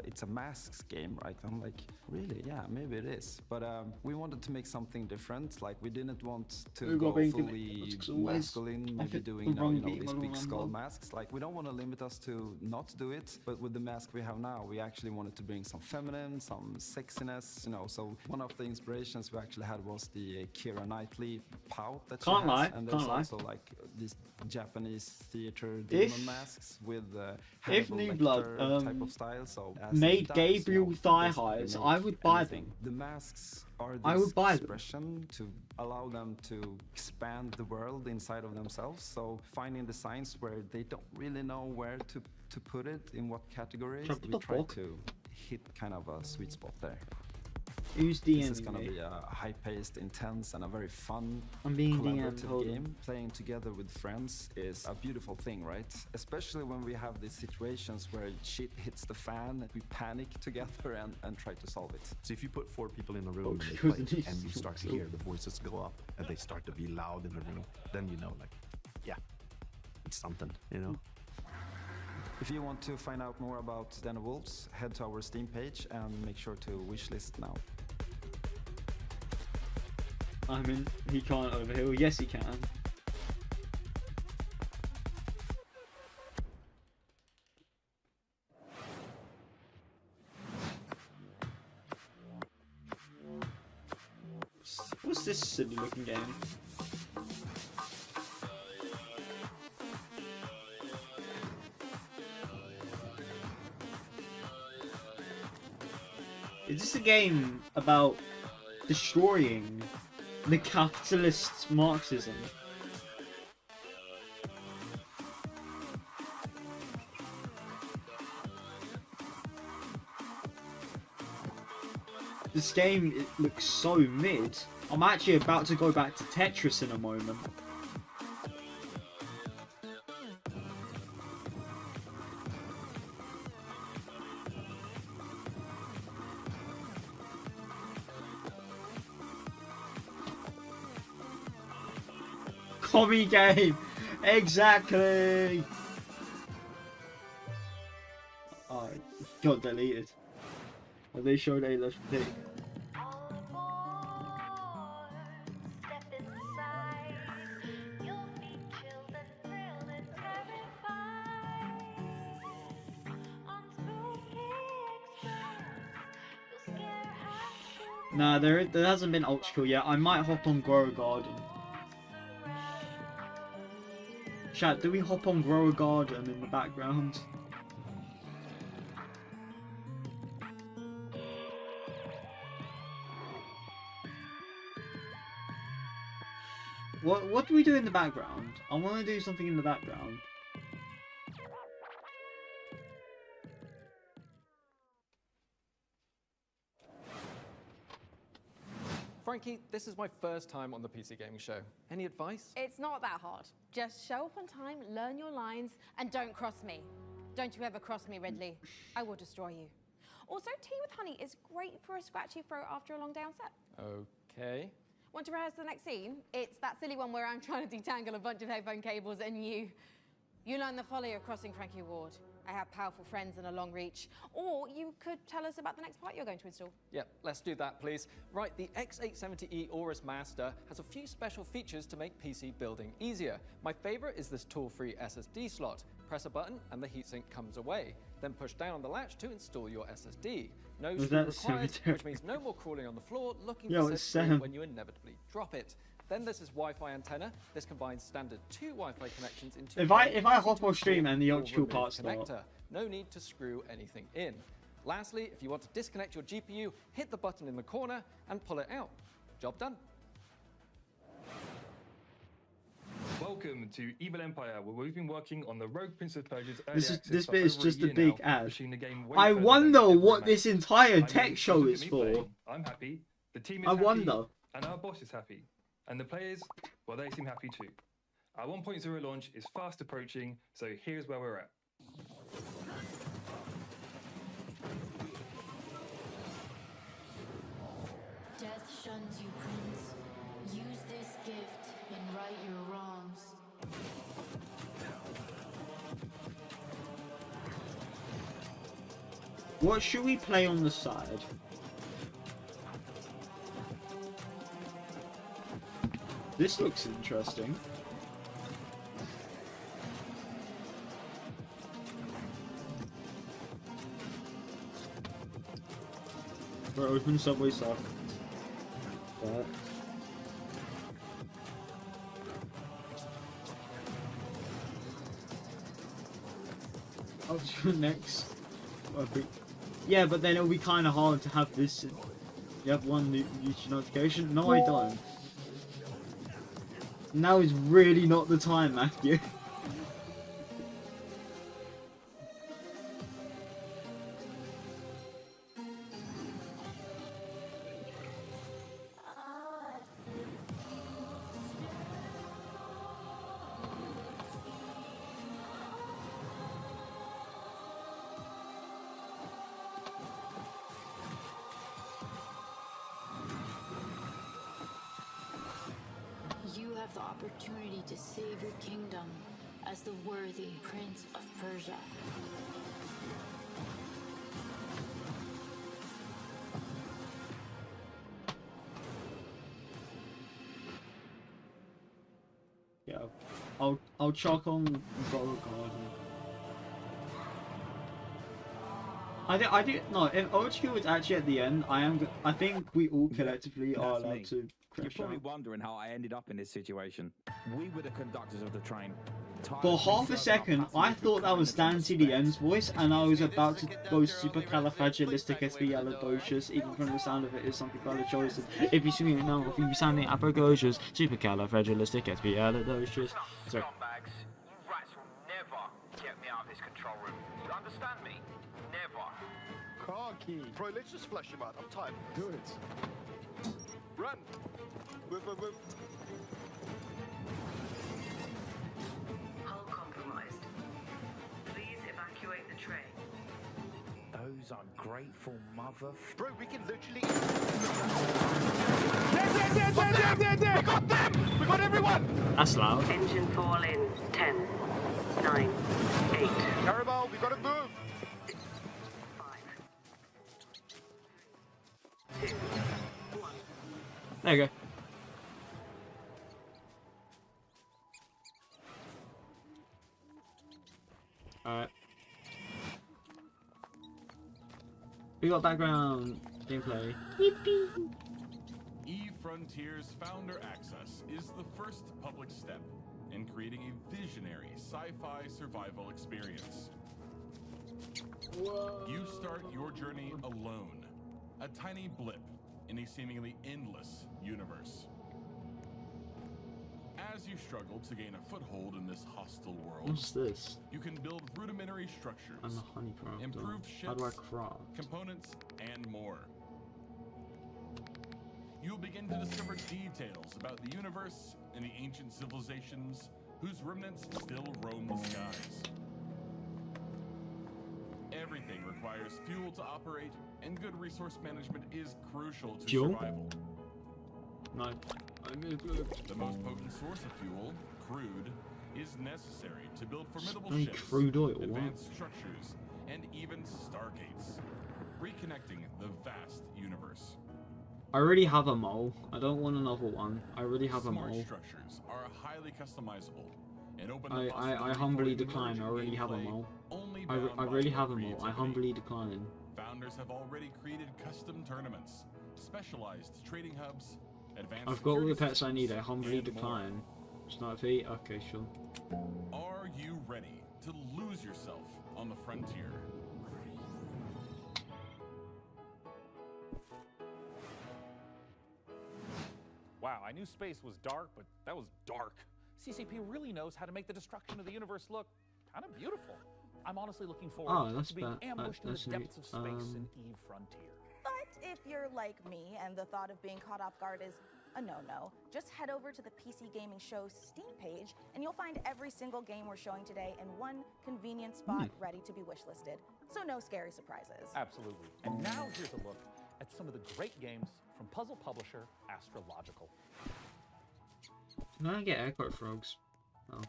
it's a masks game, right? I'm like, really? Yeah, maybe it is. But we wanted to make something different. Like, we didn't want to go fully masculine, maybe doing these big skull masks. Like, we don't want to limit us to not do it, but with the mask we have now, we actually wanted to bring some feminine, some sexiness, So one of the inspirations we actually had was the Keira Knightley pout that she has. And there's also like these Japanese theater demon masks with if New Blood type of style. So made Gabriel thigh highs, I would buy them. The masks are this expression to allow them to expand the world inside of themselves. So finding designs where they don't really know where to put it, in what categories, we try to hit kind of a sweet spot there. Who's the This is going to be a high-paced, intense, and a very fun collaborative game. Playing together with friends is a beautiful thing, right? Especially when we have these situations where shit hits the fan, we panic together and try to solve it. So if you put 4 people in a room and, they play, and you start to hear the voices go up and they start to be loud in the room, then you know, like, yeah, it's something, If you want to find out more about Den of Wolves, head to our Steam page and make sure to wishlist now. I mean, he can't overheal. Yes, he can. What's this silly looking game? Is this a game about destroying the capitalist Marxism? This game, it looks so mid. I'm actually about to go back to Tetris in a moment. Commie game! Exactly! Oh, it got deleted. They showed a left pick. Nah, there hasn't been ultra kill yet. I might hop on Grow a Garden. Chat, do we hop on Grow a Garden in the background? What do we do in the background? I want to do something in the background. Frankie, this is my first time on the PC Gaming Show. Any advice? It's not that hard. Just show up on time, learn your lines, and don't cross me. Don't you ever cross me, Ridley. I will destroy you. Also, tea with honey is great for a scratchy throat after a long day on set. Okay. Want to rehearse the next scene? It's that silly one where I'm trying to detangle a bunch of headphone cables and you learn the folly of crossing Frankie Ward. I have powerful friends and a long reach. Or you could tell us about the next part you're going to install. Yep, let's do that, please. Right, the X870E Aorus Master has a few special features to make PC building easier. My favorite is this tool-free SSD slot. Press a button and the heatsink comes away. Then push down on the latch to install your SSD. No screw required, which means no more crawling on the floor looking for said when you inevitably drop it. Then there's this Wi-Fi antenna. This combines standard 2 Wi-Fi connections into if I hop on stream and the optical parts connector. No need to screw anything in. Lastly, if you want to disconnect your GPU, hit the button in the corner and pull it out. Job done. Welcome to Evil Empire, where we've been working on the Rogue Prince of Persia's early access this for bit is over a just a year big now, ad. pushing the game way I further wonder than what ever this imagined. entire I tech mean, show look is at me for. playing. I'm happy. The team is I happy. wonder. And our boss is happy. And the players, well, they seem happy too. Our 1.0 launch is fast approaching, so here's where we're at. Death shuns you, Prince. Use this gift and right your wrongs. What should we play on the side? This looks interesting. We're open subway stuff. That. I'll do next. Yeah, but then it'll be kind of hard to have this. You have one YouTube notification? No, I don't. Now is really not the time, Matthew. You have the opportunity to save your kingdom as the worthy Prince of Persia. Yeah, I'll chalk on Gold Garden. I do no. If OHQ is actually at the end, I think we all collectively are allowed to. You're probably wondering how I ended up in this situation. We were the conductors of the train. For half a second, I thought that was Dan TDM's voice, and I was about to go supercalifragilisticexpialidocious, even from the sound of it is something by the choices. If you sing it now, if you sounding apogocious, supercalifragilisticexpialidocious. Sorry. You rats will never get me out of this control room. You understand me? Never. Khaki. Bro, let's just flush him out. I'm tired. Do it. Run. Move. Hull compromised. Please evacuate the train. Those ungrateful mother... Bro, we can literally... There! We got them! We got everyone! That's loud. Engine fall in 10, 9, 8. Carabao, we gotta move! 5, 2, 1. There you go. Alright. We got background gameplay. Yippee! eFrontiers Founder Access is the first public step in creating a visionary sci-fi survival experience. Whoa. You start your journey alone, a tiny blip in a seemingly endless universe. As you struggle to gain a foothold in this hostile world, What's this? you can build rudimentary structures, I'm a honey crafter. improved How do I ships, craft? components, and more. you'll begin to discover details about the universe and the ancient civilizations whose remnants still roam the skies. Everything requires fuel to operate, and good resource management is crucial to survival. No. The most potent source of fuel, crude, is necessary to build formidable Only ships, crude oil, advanced structures, and even stargates, reconnecting the vast universe. I already have a mole. I don't want another one. I already have a Smart mole. structures are highly customizable and open the I possibility humbly for decline. I already have a gameplay mole. only I bound by already your have a mole. I creativity. humbly decline. Founders have already created custom tournaments, specialized trading hubs, advanced I've got all the security pets I need. I systems, humbly and more. decline. Start feet. Okay, sure. Are you ready to lose yourself on the frontier? Wow, I knew space was dark, but that was dark. CCP really knows how to make the destruction of the universe look kind of beautiful. I'm honestly looking forward to being ambushed in the depths of space in Eve Frontier. But if you're like me and the thought of being caught off guard is a no-no, just head over to the PC Gaming Show Steam page and you'll find every single game we're showing today in one convenient spot ready to be wishlisted. So no scary surprises. Absolutely. And now here's a look at some of the great games from puzzle publisher Astrological. Can I get aircraft frogs? Oh.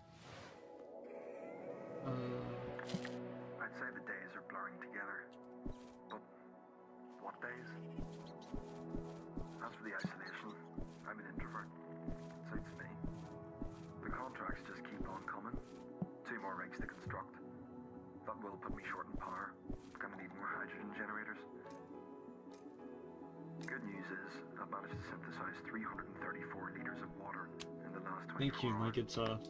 I'd say the days are blurring together. But what days? As for the isolation, I'm an introvert. Suits me. The contracts just keep on coming. 2 more rigs to construct. That will put me short in power. Gonna need more hydrogen generators. Good news is, I've managed to synthesize 334 liters of water in the last 24 Thank you, my hours. guitar.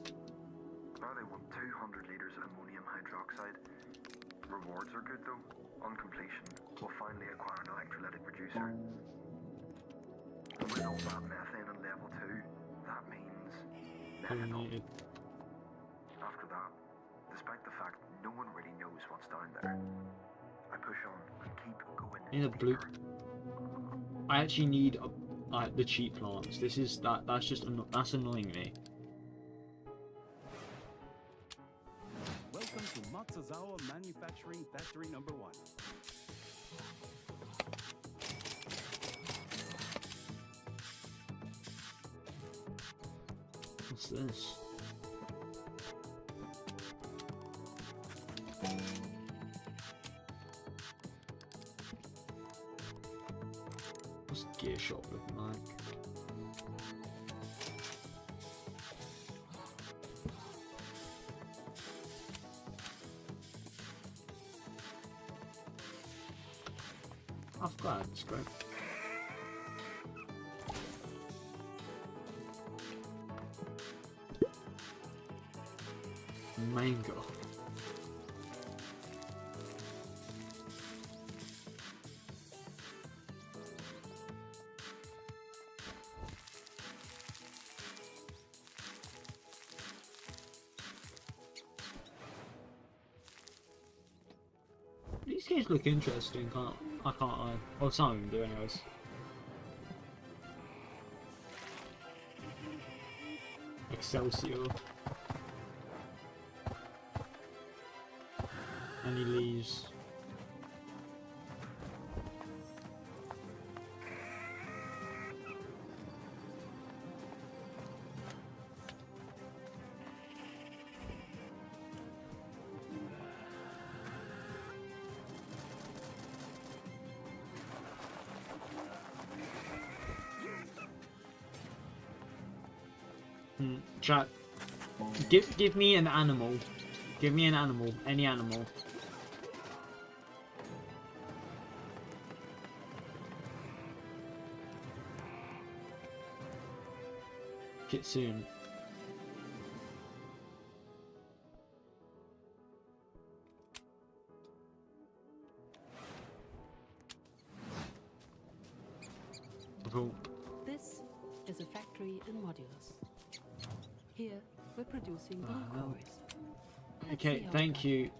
Now they want 200 liters of ammonium hydroxide. Rewards are good though. On completion, we'll finally acquire an electrolytic producer. And with all that methane on level 2, that means methanol. After that, despite the fact no one really knows what's down there, I push on and keep going. In a blue. I actually need the cheap plants. This is that's just that's annoying me. Welcome to Matsuzawa Manufacturing Factory number 1. What's this? What's the gear shop looking like? I've got it, it's great. Mango. These games look interesting, I can't lie. Well, some of them do anyways. Excelsior. And he leaves. Chat. Give me an animal. Give me an animal. Any animal. Kitsune. Cool. This is a factory in Modulus. Here, we're producing blue cores. Okay, thank you.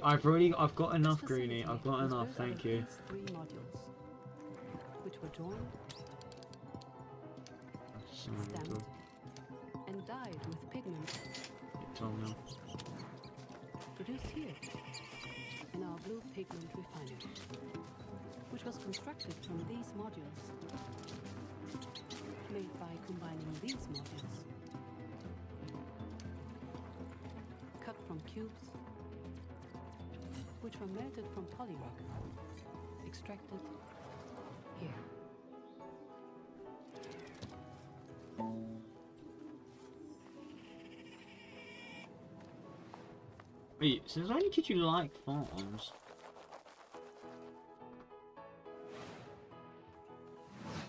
I've got enough, Greenie. I've got enough, thank you. 3 modules, which were joined stamped, and dyed with pigment. Produced here in our blue pigment refinery, which was constructed from these modules, made by combining these modules, cut from cubes, which were melted from polyrock, extracted here. Wait, since when did you like farms?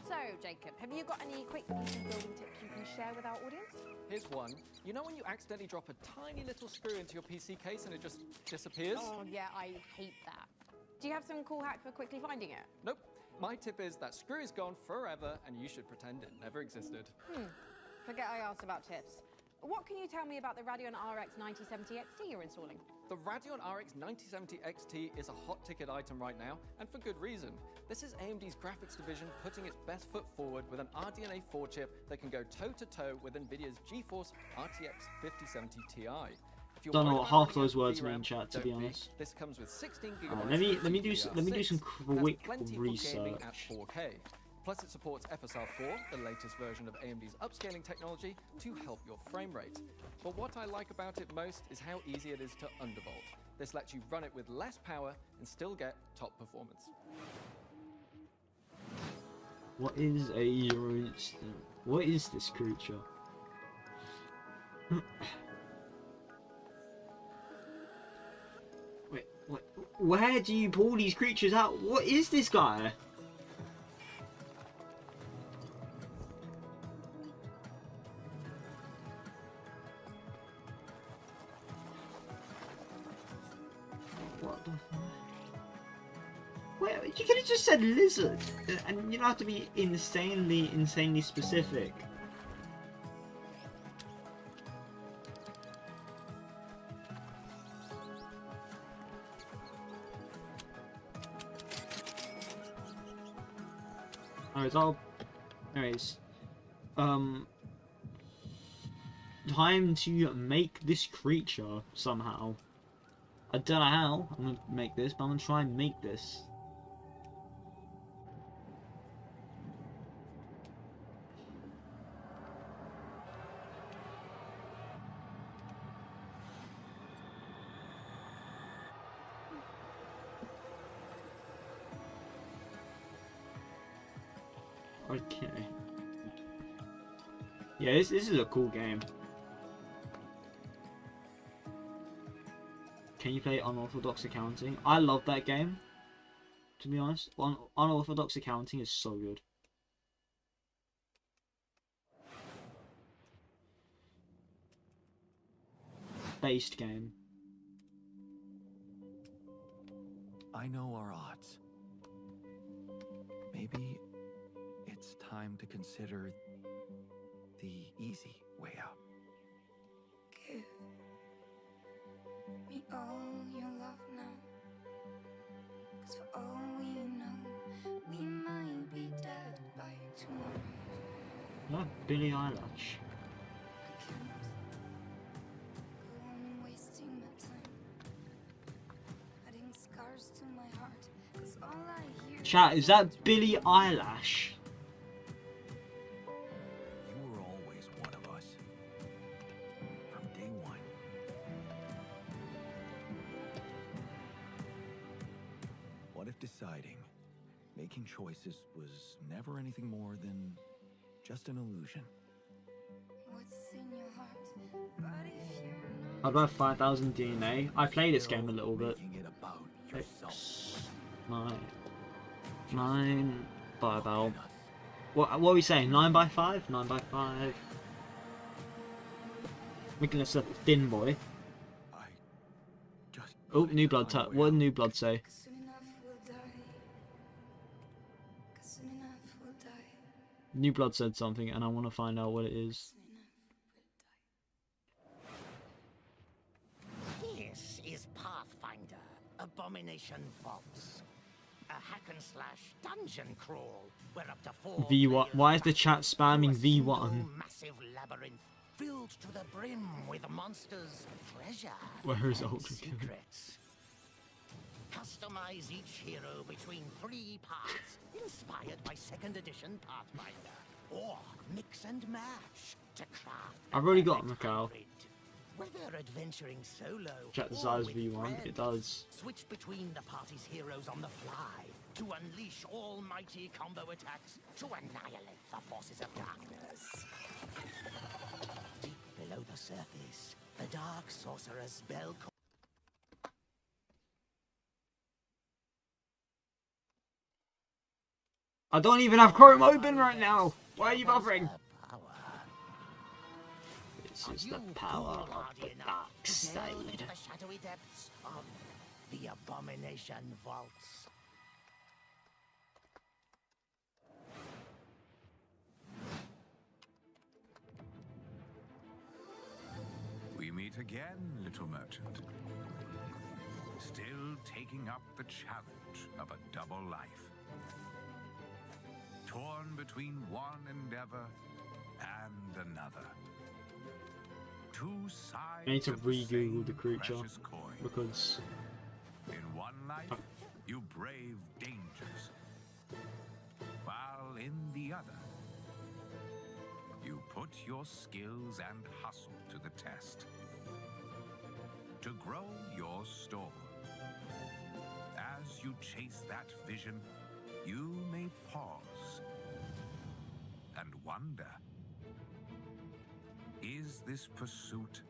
So, Jacob, have you got any quick PC building tips you can share with our audience? Here's one. You know when you accidentally drop a tiny little screw into your PC case and it just disappears? Oh, yeah, I hate that. Do you have some cool hack for quickly finding it? Nope. My tip is that screw is gone forever and you should pretend it never existed. Forget I asked about tips. What can you tell me about the Radeon RX 9070 XT you're installing? The Radeon RX 9070 XT is a hot ticket item right now, and for good reason. This is AMD's graphics division putting its best foot forward with an RDNA 4 chip that can go toe-to-toe with NVIDIA's GeForce RTX 5070 Ti. Don't know what half those words mean, chat. To be honest, this comes with 16 GB. Let me do some quick research. At 4K. Plus, it supports FSR4, the latest version of AMD's upscaling technology, to help your frame rate. But what I like about it most is how easy it is to undervolt. This lets you run it with less power and still get top performance. What is a Euro Instant? What is this creature? Wait, where do you pull these creatures out? What is this guy? What the fuck? Well, you could have just said lizard, and you don't have to be insanely specific. Anyways, time to make this creature somehow. I don't know how I'm gonna make this, but I'm gonna try and make this. Okay. Yeah, this is a cool game. Can you play Unorthodox Accounting? I love that game, to be honest. Unorthodox Accounting is so good. Based game. I know our odds. Maybe it's time to consider the easy way out. Give me all your love now, 'cause for all we know, we might be dead by tomorrow. Not Billie Eilish. I can't go on wasting my time, adding scars to my heart, 'cause all I hear. Chat, is that Billie Eilish? You were always one of us. From day one. What if deciding, making choices was never anything more than just an illusion? What's in your heart? But if you're I'd have 5,000 DNA. I play this game a little bit. 9 by about. What are we saying? 9 by 5? 9 by 5. Making us a thin boy. Oh, New Blood. What did New Blood say? soon enough we'll die. 'Cause soon enough we'll die. New Blood said something, and I want to find out what it is. This is Pathfinder, Abomination Vaults. A hack and slash dungeon crawl where up to 4 V1. Why is the chat spamming V1? massive labyrinth filled to the brim with monsters, treasure, Where is and Ultra secrets. Customize each hero between 3 parts, inspired by 2nd edition Pathfinder, or mix and match to craft. I've already got Macau. Whether adventuring solo Check the or size with V1. friends, It does. switch between the party's heroes on the fly to unleash almighty combo attacks to annihilate the forces of darkness. Deep below the surface, the Dark Sorcerer's spell. I don't even have Chrome open right now. Why are you bothering? This is the power of the dark side. The shadowy depths of the Abomination Vaults. We meet again, little merchant. Still taking up the challenge of a double life. Torn between one endeavor and another. Two sides I need to of the re-Google same the creature precious coin. because In one life, you brave dangers, while in the other, you put your skills and hustle to the test. To grow your store. As you chase that vision, you may pause and wonder, is this pursuit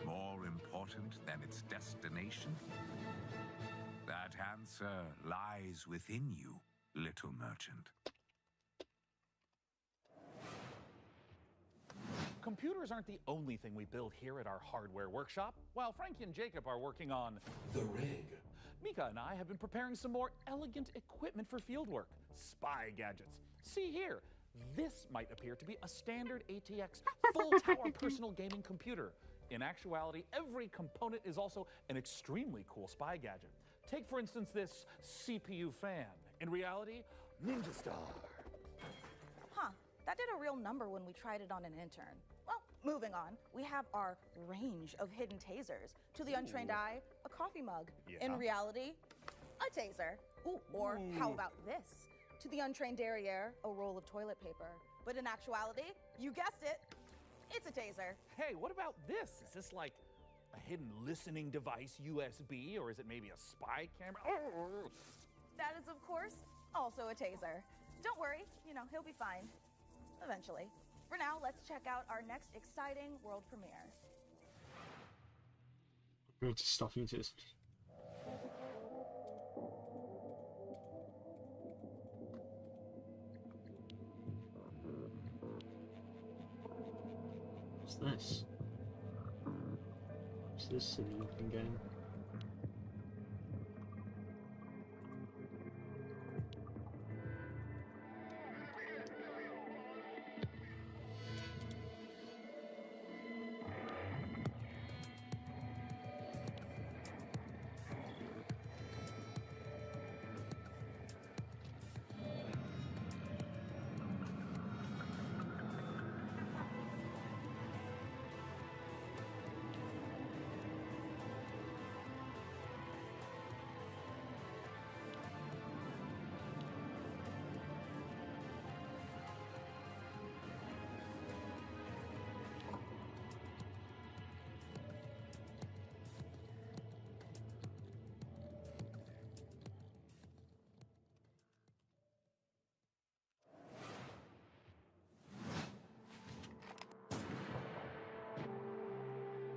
more important than its destination? That answer lies within you, little merchant. Computers aren't the only thing we build here at our hardware workshop. While Frankie and Jacob are working on the rig, Mika and I have been preparing some more elegant equipment for fieldwork. Spy gadgets. See here, this might appear to be a standard ATX full-tower personal gaming computer. In actuality, every component is also an extremely cool spy gadget. Take, for instance, this CPU fan. In reality, Ninja Star. Huh, that did a real number when we tried it on an intern. Well, moving on, we have our range of hidden tasers. To the untrained eye, a coffee mug. Yeah. In reality, a taser. Ooh, or how about this? To the untrained derriere, a roll of toilet paper. But in actuality, you guessed it, it's a taser. Hey, what about this? Is this like a hidden listening device, USB, or is it maybe a spy camera? That is, of course, also a taser. Don't worry, he'll be fine. Eventually. For now, let's check out our next exciting world premiere. I'm going to stop into this. What's this? What's this silly looking game?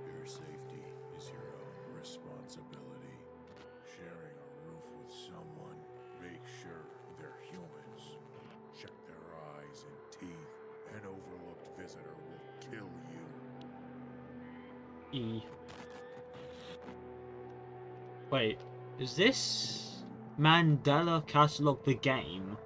Your safety is your own responsibility. Sharing a roof with someone, make sure they're humans. Check their eyes and teeth. An overlooked visitor will kill you. E. Wait, is this Mandela Catalog the game?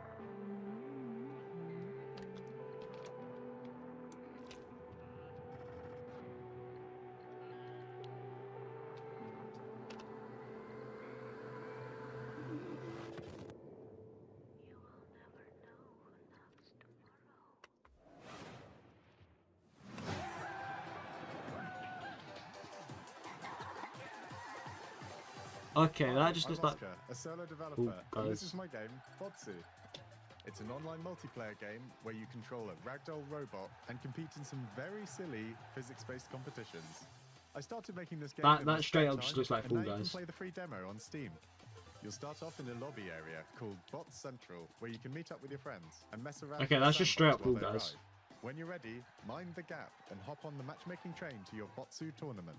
Okay, that just looks like... Oscar, a solo developer, and this is my game, Botsu. It's an online multiplayer game where you control a ragdoll robot and compete in some very silly physics-based competitions. I started making this game that straight up just looks like Fall Guys. You can Guys. play the free demo on Steam. You'll start off in a lobby area called Bot Central, where you can meet up with your friends and mess around. Okay, that's just straight up Fall Guys. Arrive. When you're ready, mind the gap and hop on the matchmaking train to your Botsu tournament.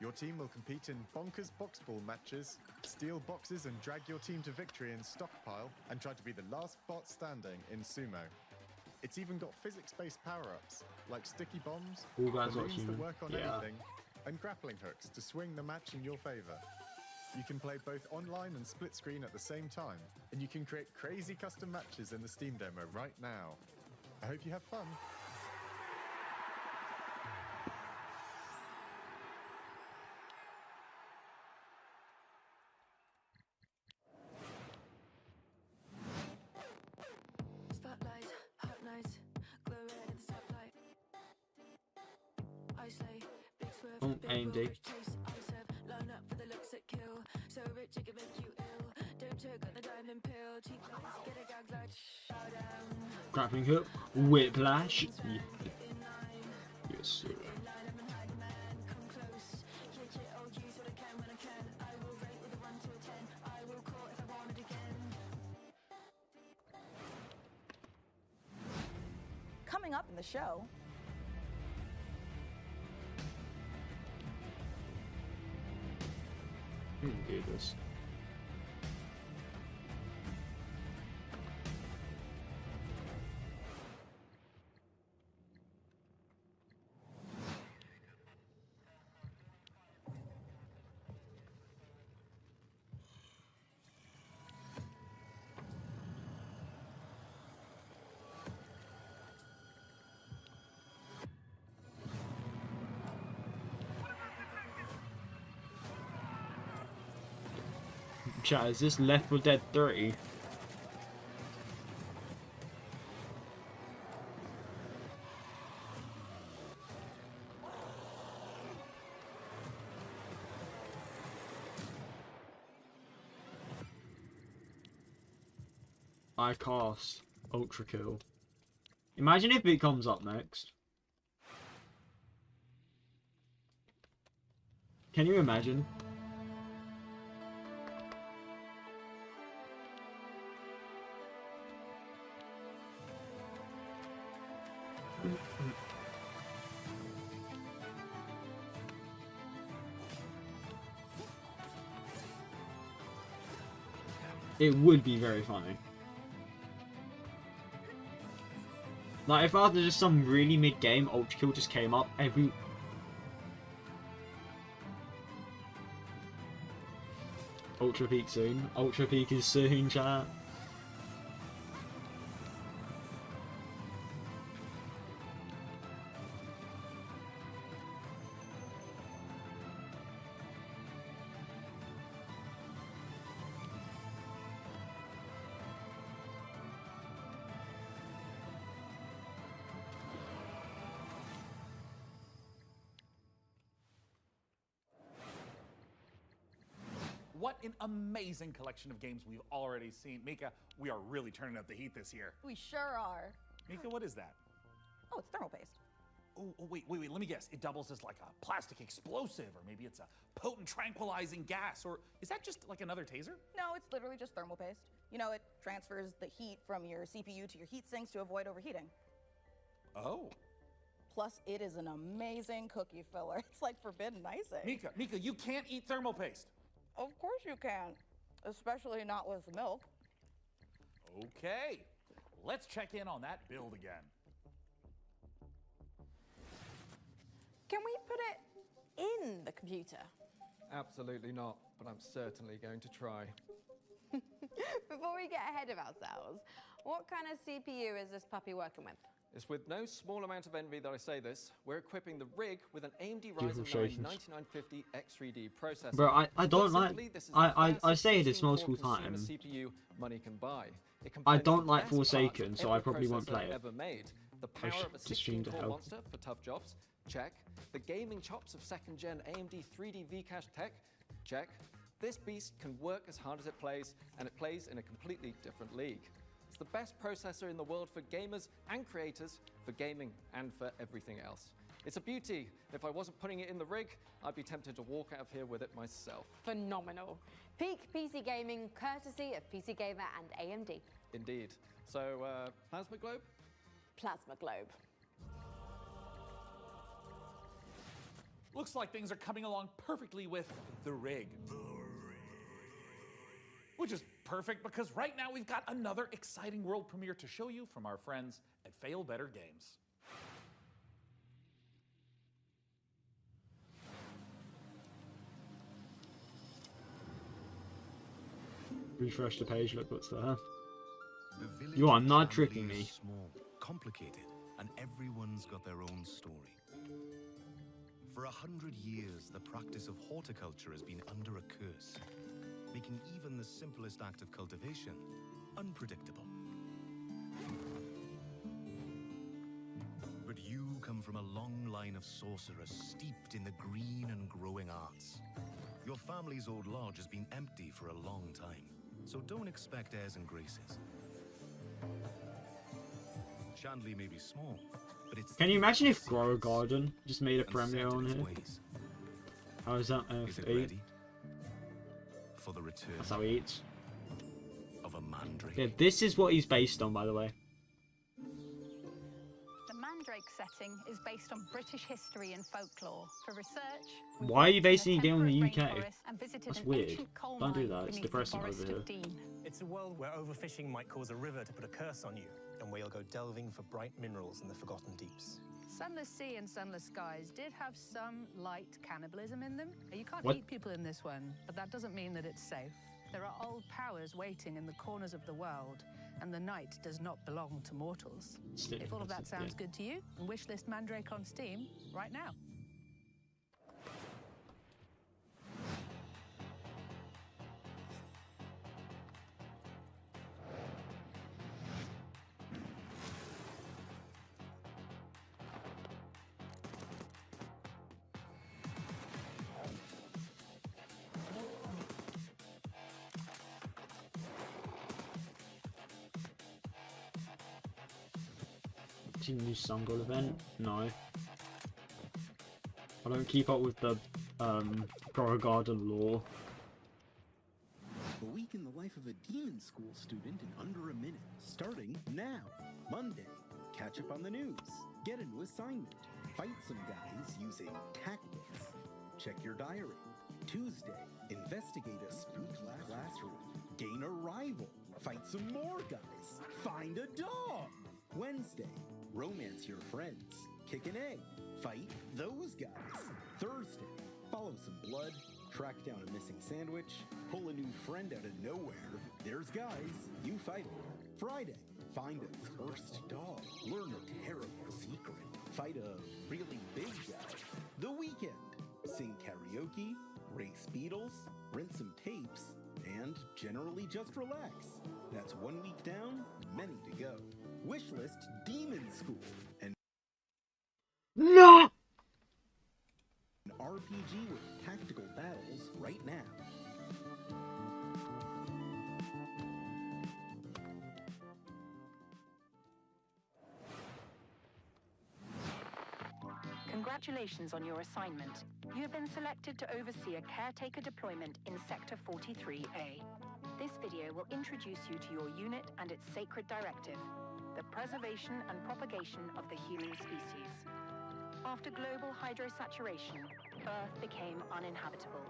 Your team will compete in bonkers boxball matches, steal boxes and drag your team to victory in stockpile, and try to be the last bot standing in sumo. It's even got physics-based power-ups, like sticky bombs, balloons that work on anything, and grappling hooks to swing the match in your favor. You can play both online and split screen at the same time, and you can create crazy custom matches in the Steam demo right now. I hope you have fun. Spotlight, hot nights, glow red in the stoplight. I say, big swerve, AMD. line up for the looks that kill. So rich it can make you ill. Don't choke on the diamond pill. Cheap lights, get a gag like bow down. Grappling hook, whiplash. Yes, sir. Coming up in the show. Do this. Chat, is this Left 4 Dead 3? I cast Ultra Kill. Imagine if it comes up next. Can you imagine? It would be very funny. Like, if after just some really mid-game Ultra Kill just came up, Ultra Peak soon. Ultra Peak is soon, chat. What an amazing collection of games we've already seen. Mika, we are really turning up the heat this year. We sure are. Mika, what is that? Oh, it's thermal paste. Oh, wait, let me guess. It doubles as like a plastic explosive, or maybe it's a potent tranquilizing gas, or is that just like another taser? No, it's literally just thermal paste. You know, it transfers the heat from your CPU to your heat sinks to avoid overheating. Oh. Plus, it is an amazing cookie filler. It's like forbidden icing. Mika, you can't eat thermal paste. Of course you can, especially not with milk. Okay, let's check in on that build again. Can we put it in the computer? Absolutely not, but I'm certainly going to try. Before we get ahead of ourselves, what kind of CPU is this puppy working with? It's with no small amount of envy that I say this. We're equipping the rig with an AMD Ryzen 9 9950 X3D processor. Bro, I don't like. I say this multiple times. CPU money can buy. I don't like Forsaken, so I probably won't play it. Ever made. The power of a 16-core monster for tough jobs. Check. The gaming chops of second-gen AMD 3D V-Cache tech. Check. This beast can work as hard as it plays, and it plays in a completely different league. It's the best processor in the world for gamers and creators, for gaming and for everything else. It's a beauty. If I wasn't putting it in the rig, I'd be tempted to walk out of here with it myself. Phenomenal. Peak PC gaming, courtesy of PC Gamer and AMD. Indeed. So, Plasma Globe? Plasma Globe. Looks like things are coming along perfectly with the rig. Which is perfect because right now we've got another exciting world premiere to show you from our friends at Fail Better Games. Refresh the page, look what's there. You are not tricking me. Small, complicated, and everyone's got their own story. For 100 years, the practice of horticulture has been under a curse, making even the simplest act of cultivation unpredictable. But you come from a long line of sorcerers steeped in the green and growing arts. Your family's old lodge has been empty for a long time, so don't expect airs and graces. Chandley may be small, but it's... Can you imagine if Grow Garden just made a premiere on here? How is that? Is it ready for the return? That's how he eats. Of a mandrake. Yeah, this is what he's based on, by the way. The Mandrake setting is based on British history and folklore. For research, why are you basing your game on the UK? That's weird. Don't do that. It's depressing over here. It's a world where overfishing might cause a river to put a curse on you, and where you'll go delving for bright minerals in the forgotten deeps. Sunless Sea and Sunless Skies did have some light cannibalism in them. You can't What? eat people in this one, but that doesn't mean that it's safe. There are old powers waiting in the corners of the world, and the night does not belong to mortals. If all of that sounds good to you, wishlist Mandrake on Steam right now. New Sungold event? No. I don't keep up with the Grow Garden lore. A week in the life of a demon school student in under a minute. Starting now. Monday, catch up on the news. Get a new assignment. Fight some guys using tactics. Check your diary. Tuesday, investigate a spooked classroom. Gain a rival. Fight some more guys. Find a dog. Wednesday, romance your friends. Kick an egg. Fight those guys. Thursday, follow some blood. Track down a missing sandwich. Pull a new friend out of nowhere. There's guys. You fight them. Friday, find a cursed dog. Learn a terrible secret. Fight a really big guy. The weekend, sing karaoke, race beetles, rent some tapes, and generally just relax. That's 1 week down, many to go. Wishlist Demon School and no! An RPG with tactical battles right now. Congratulations on your assignment. You have been selected to oversee a caretaker deployment in Sector 43A. This video will introduce you to your unit and its sacred directive, the preservation and propagation of the human species. After global hydrosaturation, Earth became uninhabitable.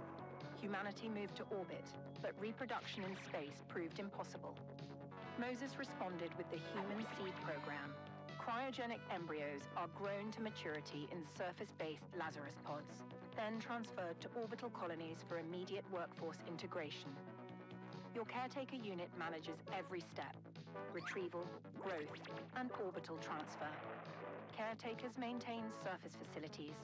Humanity moved to orbit, but reproduction in space proved impossible. Moses responded with the Human Seed Program. Cryogenic embryos are grown to maturity in surface-based Lazarus pods, then transferred to orbital colonies for immediate workforce integration. Your caretaker unit manages every step: retrieval, growth, and orbital transfer. Caretakers maintain surface facilities,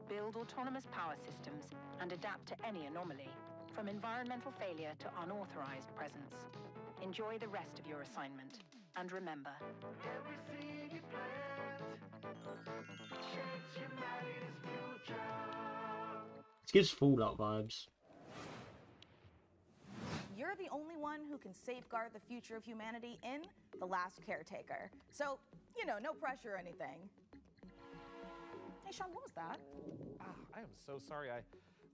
build autonomous power systems, and adapt to any anomaly, from environmental failure to unauthorized presence. Enjoy the rest of your assignment, and remember, every seed you plant shapes humanity's. This gives Fallout vibes. you're the only one who can safeguard the future of humanity in The Last Caretaker. So, you know, no pressure or anything. Hey, Sean, what was that? I am so sorry. I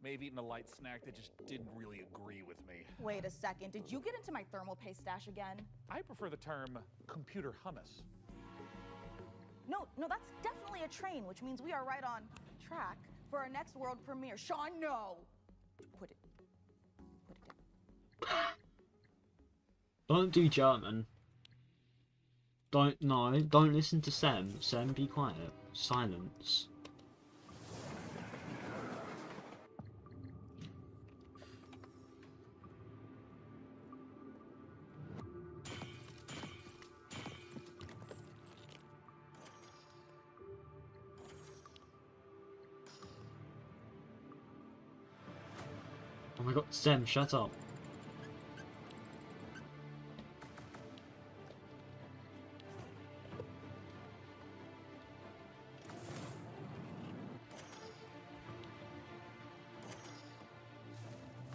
may have eaten a light snack that just didn't really agree with me. Wait a second. Did you get into my thermal paste stash again? I prefer the term computer hummus. No, that's definitely a train, which means we are right on track for our next world premiere. Sean, no! Put it down. Don't do German. Don't listen to Sem. Sem, be quiet. Silence. Oh my god, Sem, shut up.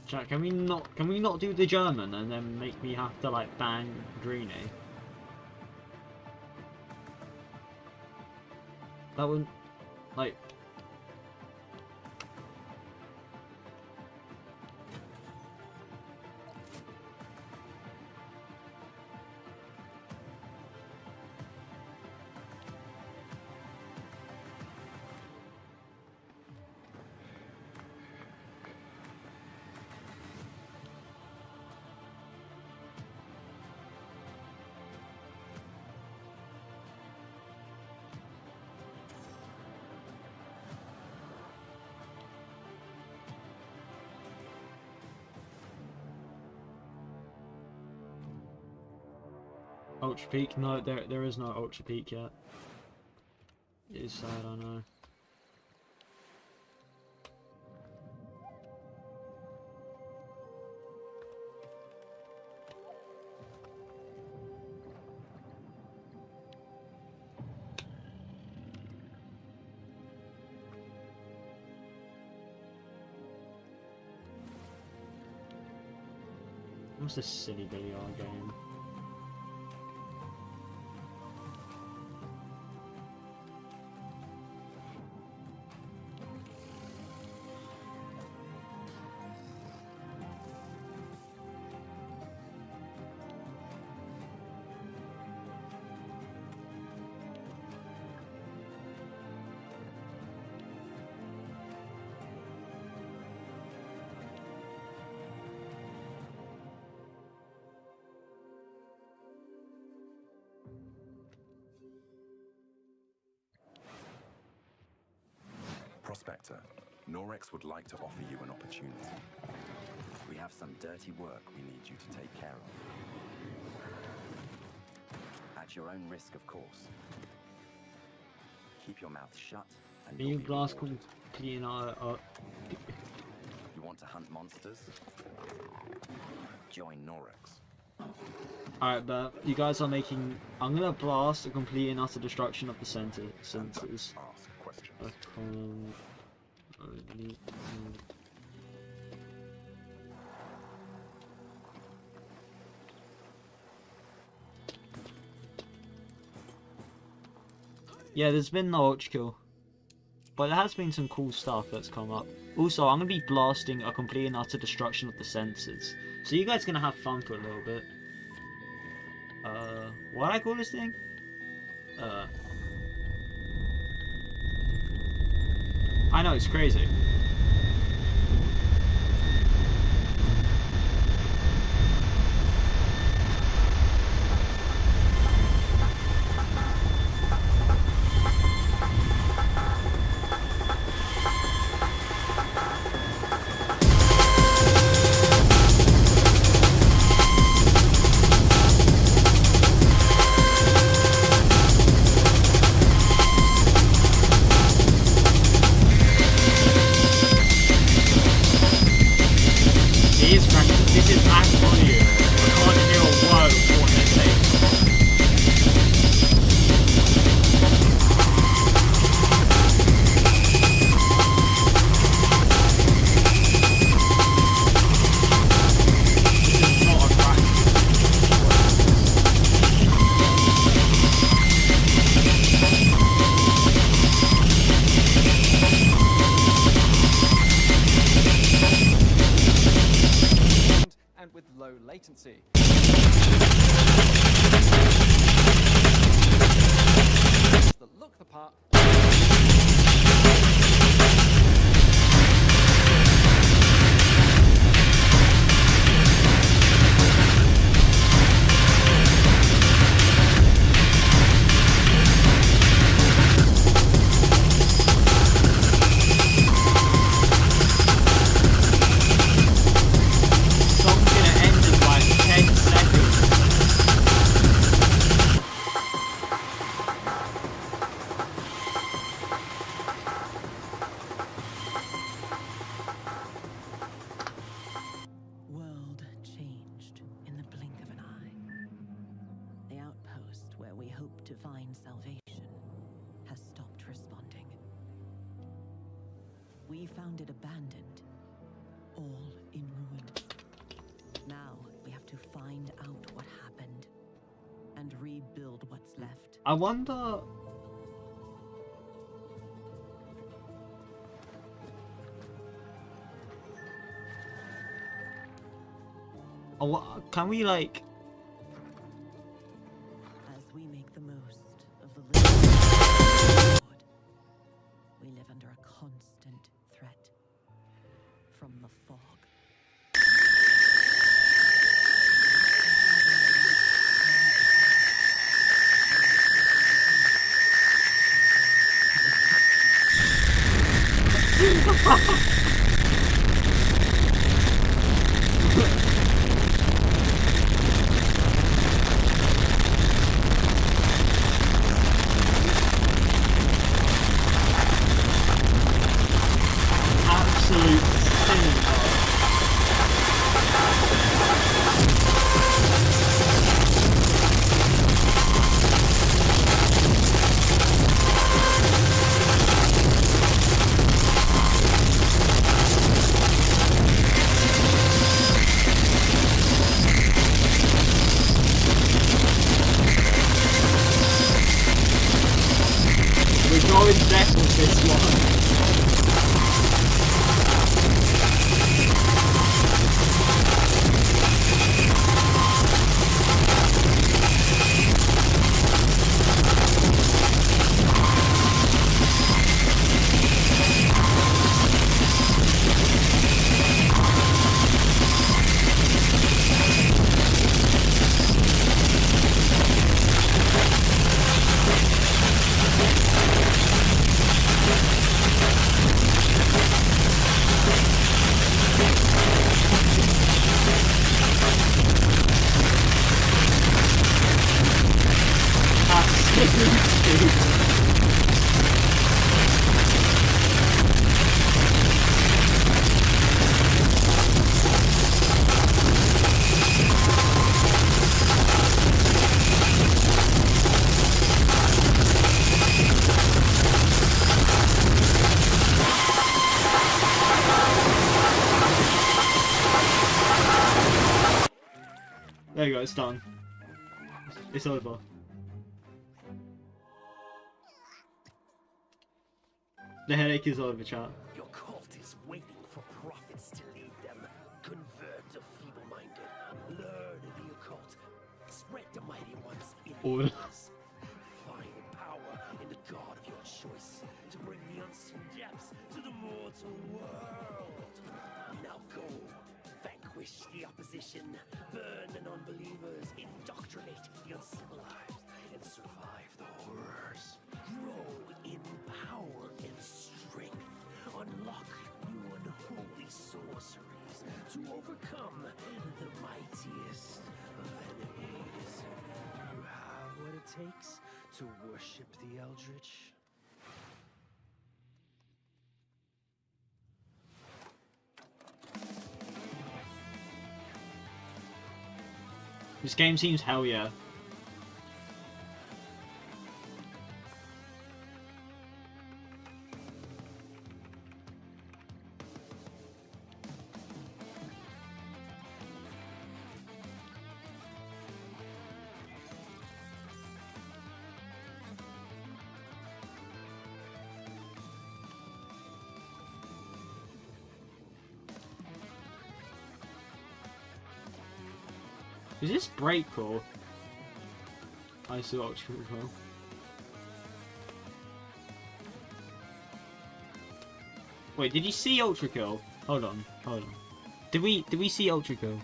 Chat, can we not do the German and then make me have to like bang Greenie? That would like Ultra Peak? No, there is no Ultra Peak yet. It is sad, I know. What's this silly Billy R game? Prospector, Norex would like to offer you an opportunity. We have some dirty work we need you to take care of. At your own risk, of course. Keep your mouth shut and You glass completely up. You want to hunt monsters? Join Norex. Alright, but you guys are making... I'm gonna blast a complete and utter destruction of the sensors. Ask questions. Yeah, there's been no ultra kill. But there has been some cool stuff that's come up. Also, I'm going to be blasting a complete and utter destruction of the sensors. So you guys are going to have fun for a little bit. What do I call this thing? I know, it's crazy. hope to find salvation has stopped responding. We found it abandoned, all in ruins. Now we have to find out what happened and rebuild what's left. I wonder. Can we like? As we make the most of the living, we live under a constant threat from the fog. There you go, it's done. It's over. The headache is over, chat. Your cult is waiting for prophets to lead them. Convert the feeble-minded. Learn the occult. Spread the mighty ones in peace. Find power in the god of your choice to bring the unseen depths to the mortal world. Now go. Vanquish the opposition. Burn the non-believers. Indoctrinate the uncivilized. And survive the horrors. Grow in power and strength. Unlock new unholy sorceries to overcome the mightiest of enemies. You have what it takes to worship the Eldritch. This game seems hell yeah. Is this break or I saw Ultra Kill? Wait, did you see Ultra Kill? Hold on. Did we see Ultra Kill?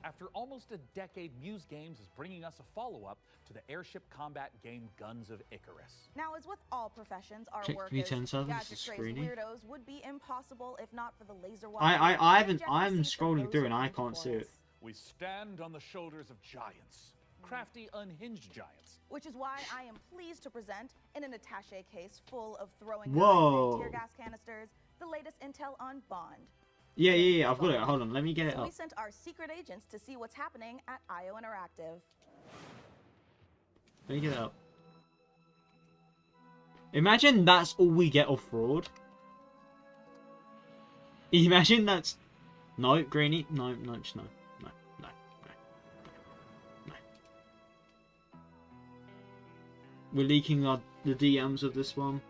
After almost a decade, Muse Games is bringing us a follow-up to the airship combat game Guns of Icarus. Now, as with all professions, our Check work as 310 gadget-crazed weirdos would be impossible if not for the laser wire. I'm scrolling through and I can't see it. We stand on the shoulders of giants. crafty, unhinged giants. Which is why I am pleased to present, in an attaché case full of throwing Whoa. and tear gas canisters, the latest intel on Bond. Yeah, I've got it. Hold on, let me get it So up. we sent our secret agents to see what's happening at IO Interactive. Let me get it up. Imagine that's all we get off Fraud. Imagine that's... No, Greenie. No, just no. No. We're leaking the DMs of this one.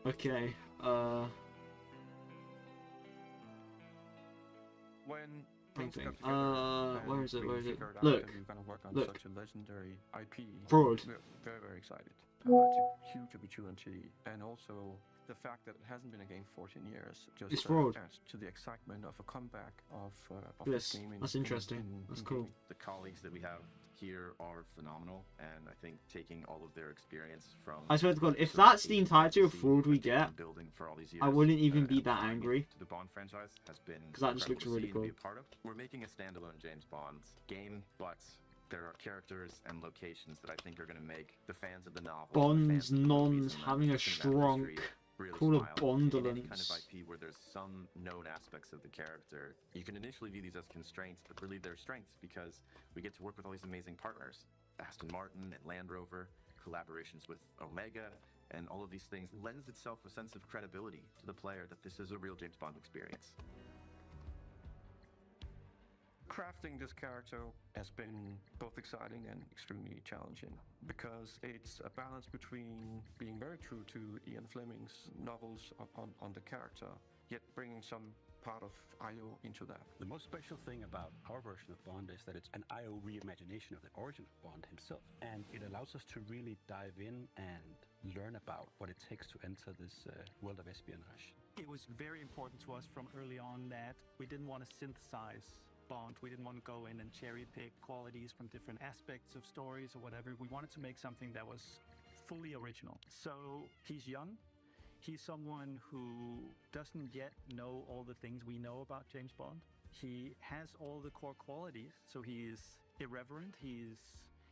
Okay, When something. where is it? Where is it? Look. Look. Such a legendary IP. Fraud. We're very excited. It's a huge opportunity, and also the fact that it hasn't been a game 14 years just It's Fraud. adds to the excitement of a comeback of Yes, this game. that's interesting. That's cool. The colleagues that we have here are phenomenal, and I think taking all of their experience from... I swear to God, if that's the entirety of Fraud we get, for all these years, I wouldn't even be that angry. The Bond franchise has been 'Cause that just looks incredible to really see and cool. be a part of. We're making a standalone James Bond game, but there are characters and locations that I think are going to make the fans of the novel, Bonds, nons, having a strong really call of smile. In any kind Bondolence. of IP where there's some known aspects of the character, you can initially view these as constraints, but really they're strengths because we get to work with all these amazing partners. Aston Martin and Land Rover, collaborations with Omega, and all of these things lends itself a sense of credibility to the player that this is a real James Bond experience. Crafting this character has been both exciting and extremely challenging because it's a balance between being very true to Ian Fleming's novels on the character, yet bringing some part of IO into that. The most special thing about our version of Bond is that it's an IO reimagination of the origin of Bond himself, and it allows us to really dive in and learn about what it takes to enter this world of espionage. It was very important to us from early on that we didn't want to synthesize Bond. We didn't want to go in and cherry pick qualities from different aspects of stories or whatever. We wanted to make something that was fully original. So he's young. He's someone who doesn't yet know all the things we know about James Bond. He has all the core qualities. So he is irreverent. He's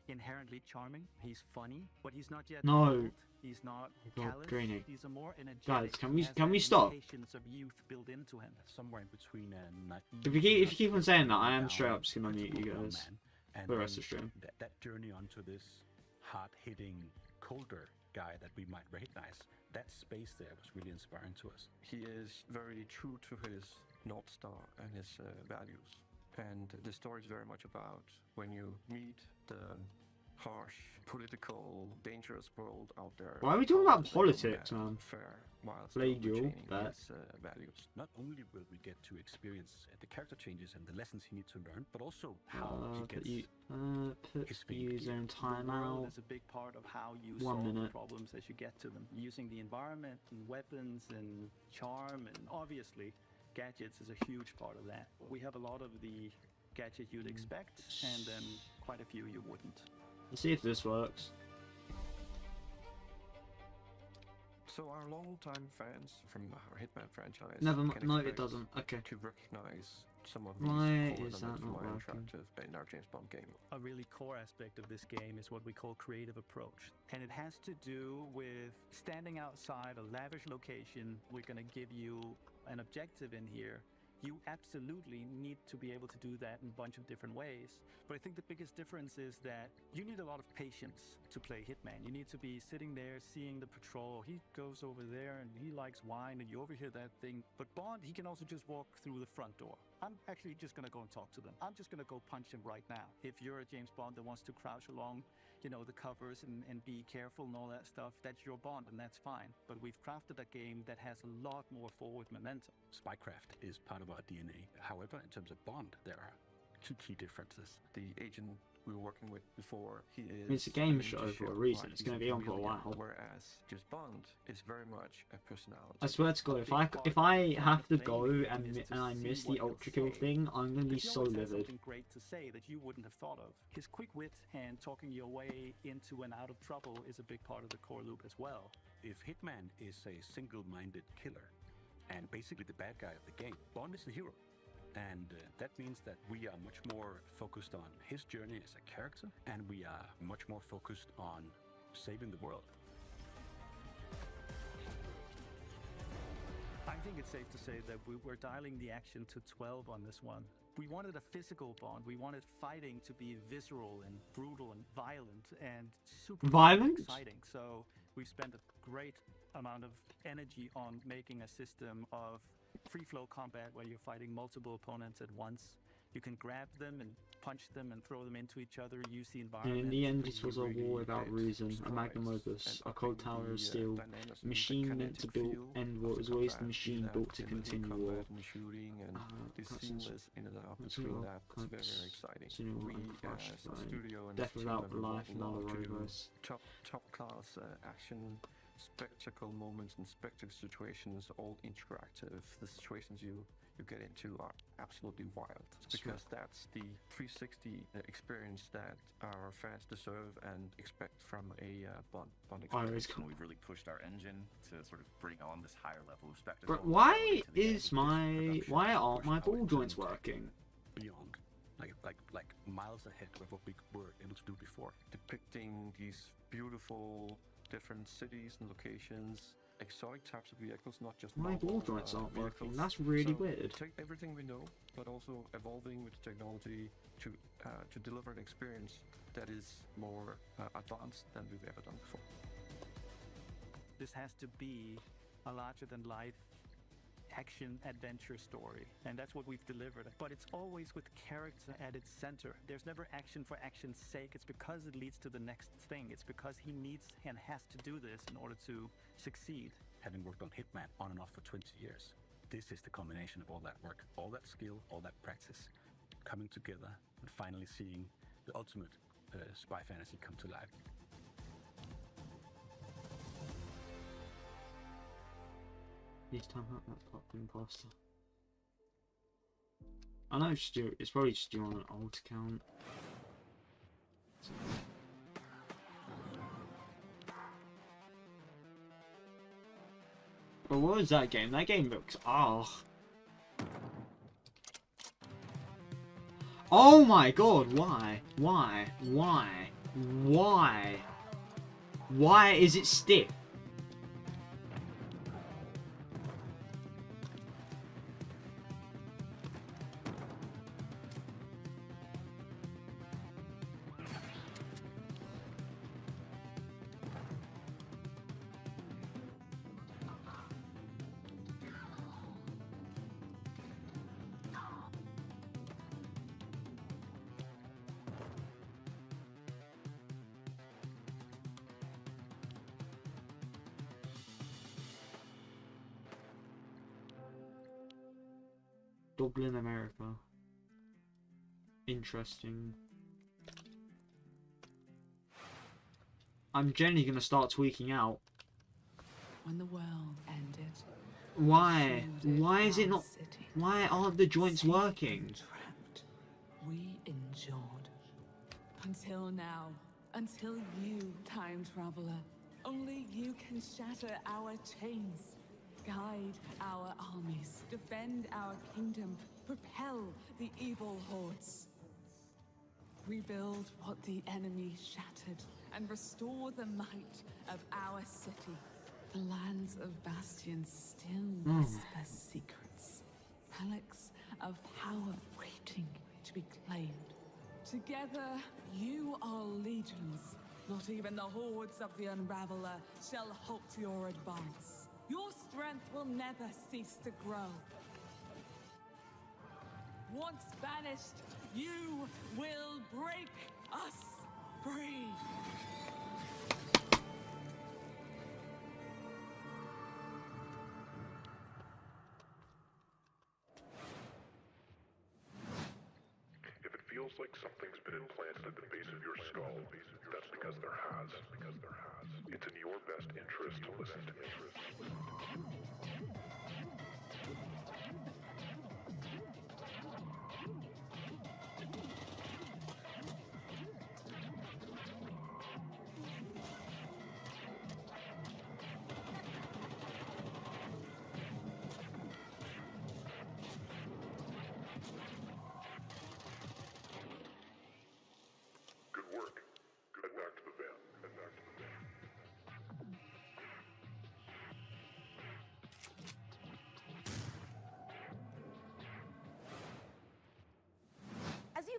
inherently charming. He's funny, but he's not yet old. He's not callous. Greenie. He's a more energetic. Guys, can we stop? Patience of youth built into him. Somewhere in between If you keep on saying that, I am straight up just gonna mute you guys for the rest of the stream. That journey onto this hard-hitting, colder guy that we might recognize, that space there was really inspiring to us. He is very true to his North Star and his values. And the story is very much about when you meet the harsh, political, dangerous world out there. Why are we talking about politics, man? Fair, while Played you, retaining but his values. Not only will we get to experience the character changes and the lessons he needs to learn, but also how he gets put user in timeout. Is a big part of how you 1 solve minute. problems as you get to them. Using the environment and weapons and charm, and obviously gadgets is a huge part of that. We have a lot of the gadgets you'd expect, and then quite a few you wouldn't. Let's see if this works. So our long-time fans from our Hitman franchise Never can no, it expect doesn't. Okay. to recognize some of Why these is core that elements not from working? Interactive in our James Bond game. A really core aspect of this game is what we call creative approach. And it has to do with standing outside a lavish location. We're going to give you an objective in here. You absolutely need to be able to do that in a bunch of different ways. But I think the biggest difference is that you need a lot of patience to play Hitman. You need to be sitting there seeing the patrol. He goes over there and he likes wine and you overhear that thing. But Bond, he can also just walk through the front door. I'm actually just going to go and talk to them. I'm just going to go punch him right now. If you're a James Bond that wants to crouch along, you know, the covers and be careful and all that stuff, that's your Bond and that's fine. But we've crafted a game that has a lot more forward momentum. Spycraft is part of our DNA. However, in terms of Bond, there are two key differences. The agent we were working with before, he is... It's a game show for a reason. It's going to be on for a while. Whereas just Bond is very much a personality. I swear to God, if I have to go and I miss the ultra kill thing, I'm going to be so livid. Something great to say that you wouldn't have thought of. His quick wit and talking your way into and out of trouble is a big part of the core loop as well. If Hitman is a single-minded killer and basically the bad guy of the game, Bond is the hero. And that means that we are much more focused on his journey as a character, and we are much more focused on saving the world. I think it's safe to say that we were dialing the action to 12 on this one. We wanted a physical Bond. We wanted fighting to be visceral and brutal and violent and super exciting. So we've spent a great amount of energy on making a system of free-flow combat where you're fighting multiple opponents at once. You can grab them and punch them and throw them into each other, use the environment. And in the end, this was a war without reason, a magnum opus, a cold tower of steel, a machine meant to build end what was always the machine built to continue war. And shooting and the seamless in and out between that. It's very, very exciting. We as a studio and Death Without Life and other robos. Top class action, spectacle moments and spectacle situations, all interactive. The situations you get into are absolutely wild, because that's the 360 experience that our fans deserve and expect from a Bond experience. We've really pushed our engine to sort of bring on this higher level of spectacle. But why aren't my ball joints working? Beyond, like miles ahead of what we were able to do before. Depicting these beautiful different cities and locations, exotic types of vehicles, not just my ball joints aren't working. That's really weird. Take everything we know, but also evolving with technology to deliver an experience that is more advanced than we've ever done before. This has to be a larger-than-life action adventure story, and that's what we've delivered. But it's always with character at its center. There's never action for action's sake. It's because it leads to the next thing. It's because he needs and has to do this in order to succeed. Having worked on Hitman on and off for 20 years, this is the combination of all that work, all that skill, all that practice coming together and finally seeing the ultimate spy fantasy come to life. This time out that pop imposter. I know Stu, it's probably Stu on an old account. But what was that game? That game looks Oh my god, why? Why? Why? Why? Why is it stiff? Dublin, America. Interesting. I'm generally gonna start tweaking out. When the world ended. Why? Why is it not? Why aren't the joints working? Trapped. We endured. Until now. Until you, time traveler. Only you can shatter our chains. Guide our armies, defend our kingdom, propel the evil hordes. Rebuild what the enemy shattered, and restore the might of our city. The lands of Bastion still whisper secrets. Relics of power waiting to be claimed. Together, you are legions. Not even the hordes of the Unraveler shall halt your advance. Your strength will never cease to grow. Once banished, you will break us free. If it feels like something's been implanted at the base of your skull, that's because there has. It's in your best interest to listen to me.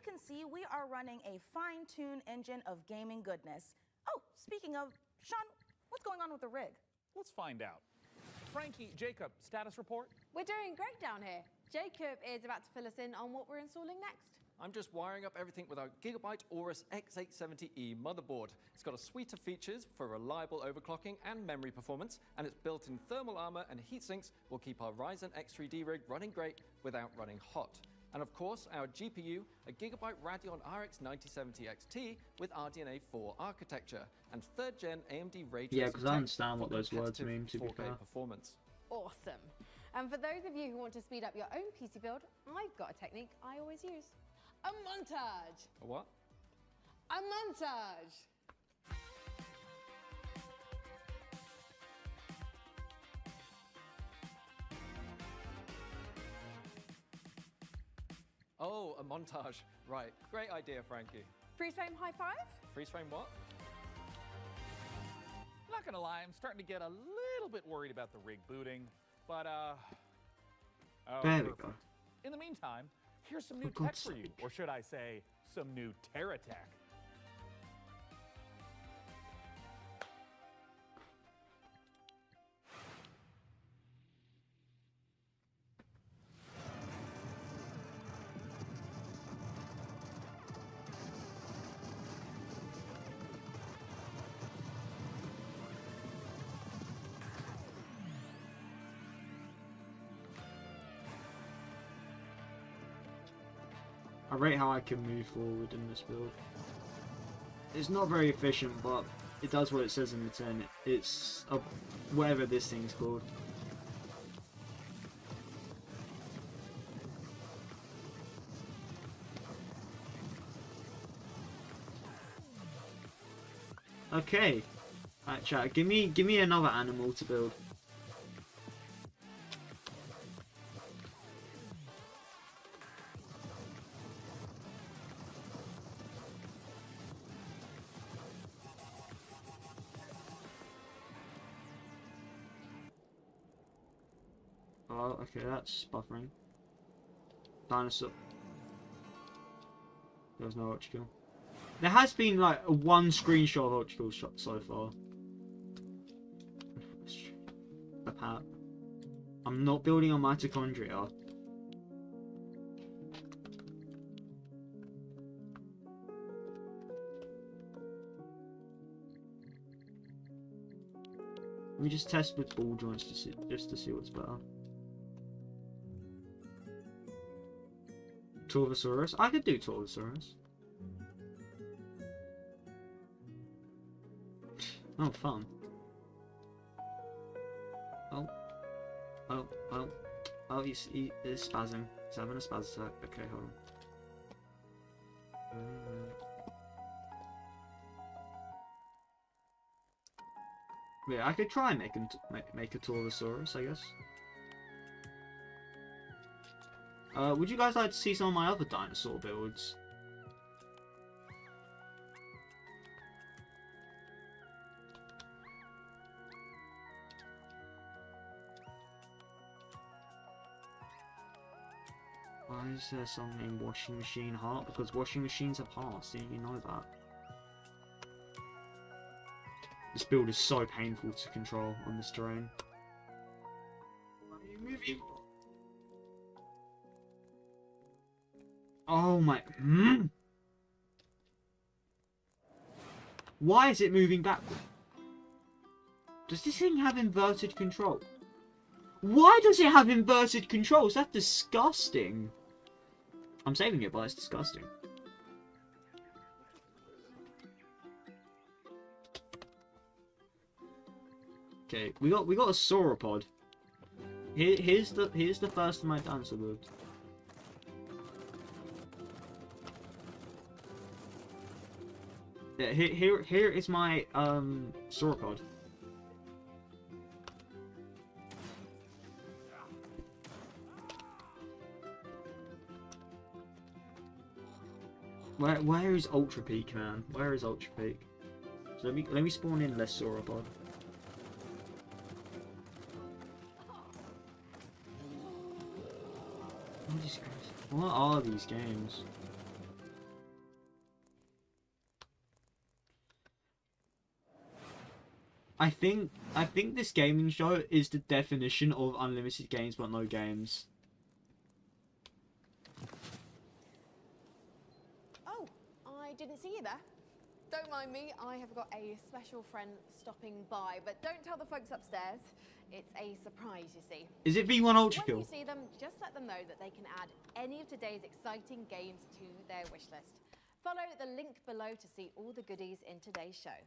you can see, we are running a fine-tuned engine of gaming goodness. Oh, speaking of, Sean, what's going on with the rig? Let's find out. Frankie, Jacob, status report? We're doing great down here. Jacob is about to fill us in on what we're installing next. I'm just wiring up everything with our Gigabyte Aorus X870E motherboard. It's got a suite of features for reliable overclocking and memory performance, and its built-in thermal armor and heat sinks will keep our Ryzen X3D rig running great without running hot. And of course, our GPU, a Gigabyte Radeon RX 9070 XT with RDNA 4 architecture, and 3rd gen AMD Ray Tracing. Yeah, because I understand what those words mean, to be fair. Performance. Awesome. And for those of you who want to speed up your own PC build, I've got a technique I always use. A montage. A what? A montage. Oh, a montage. Right. Great idea, Frankie. Freeze frame high five? Freeze frame what? Not gonna lie, I'm starting to get a little bit worried about the rig booting, but oh, there we perfect. go. In the meantime, here's some new tech for you, or should I say, some new Terra tech. I rate how I can move forward in this build. It's not very efficient, but it does what it says in the tin. It's whatever this thing's called. Okay. Alright, chat. Give me another animal to build. Oh, okay, that's buffering. Dinosaur. There's no Ultrakill. There has been like one screenshot of Ultrakill shot so far. I'm not building on mitochondria. Let me just test with ball joints to see, just to see what's better. Torvosaurus? I could do Torvosaurus. Oh, fun. Oh. Oh, oh. Oh, he's spazzing. He's having a spaz attack. Okay, hold on. Yeah, I could try and make a Torvosaurus, I guess. Would you guys like to see some of my other dinosaur builds? Why is there something named Washing Machine Heart? Because washing machines have hearts, you know that. This build is so painful to control on this terrain. Why are you moving? Oh my... Why is it moving backward? Does this thing have inverted control? Why does it have inverted controls? That's disgusting. I'm saving it, but it's disgusting. Okay, we got a sauropod. Here's the first of my dinosaur builds. Yeah, here is my sauropod. Where is Ultra Peak, man? Where is Ultra Peak? So let me spawn in less sauropod. What are these games? I think this gaming show is the definition of unlimited games but no games. Oh, I didn't see you there. Don't mind me, I have got a special friend stopping by, but don't tell the folks upstairs. It's a surprise, you see. Is it V1 Ultra When Kill? you see them, just let them know that they can add any of today's exciting games to their wish list. Follow the link below to see all the goodies in today's show.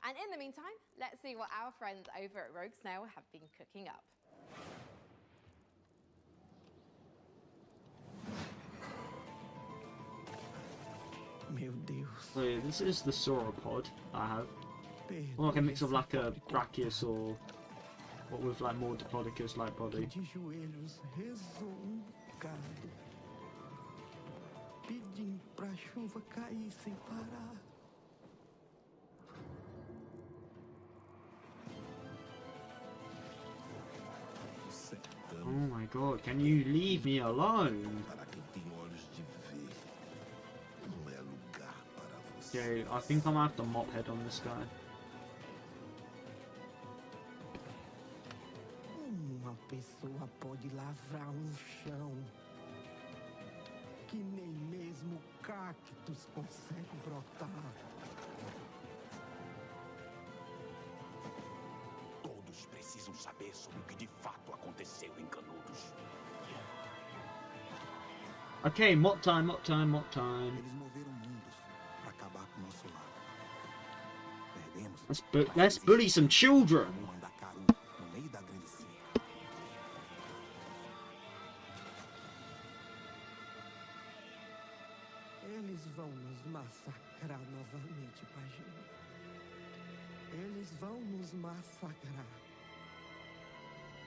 And in the meantime, let's see what our friends over at Rogue Snail have been cooking up. Meu Deus. So yeah, this is the sauropod I have. Like a mix of like a brachiosaur, but with like more diplodocus-like body. De joelhos rezou bocado, pedindo pra chuva cair sem parar. Oh my god, can you leave me alone? Okay, I think I'm gonna have to mop head on this guy. Uma pessoa pode lavrar chão que nem mesmo cactos consegue brotar. Todos precisam saber sobre o que de fato aconteceu em Canudos. Okay, mop time, mop time, mop time. Eles moveram mundos para acabar com nosso lar. Perdemos. Let's bully some children. No meio da grande seca. Eles vão nos massacrar novamente, Pajinho. Eles vão nos massacrar.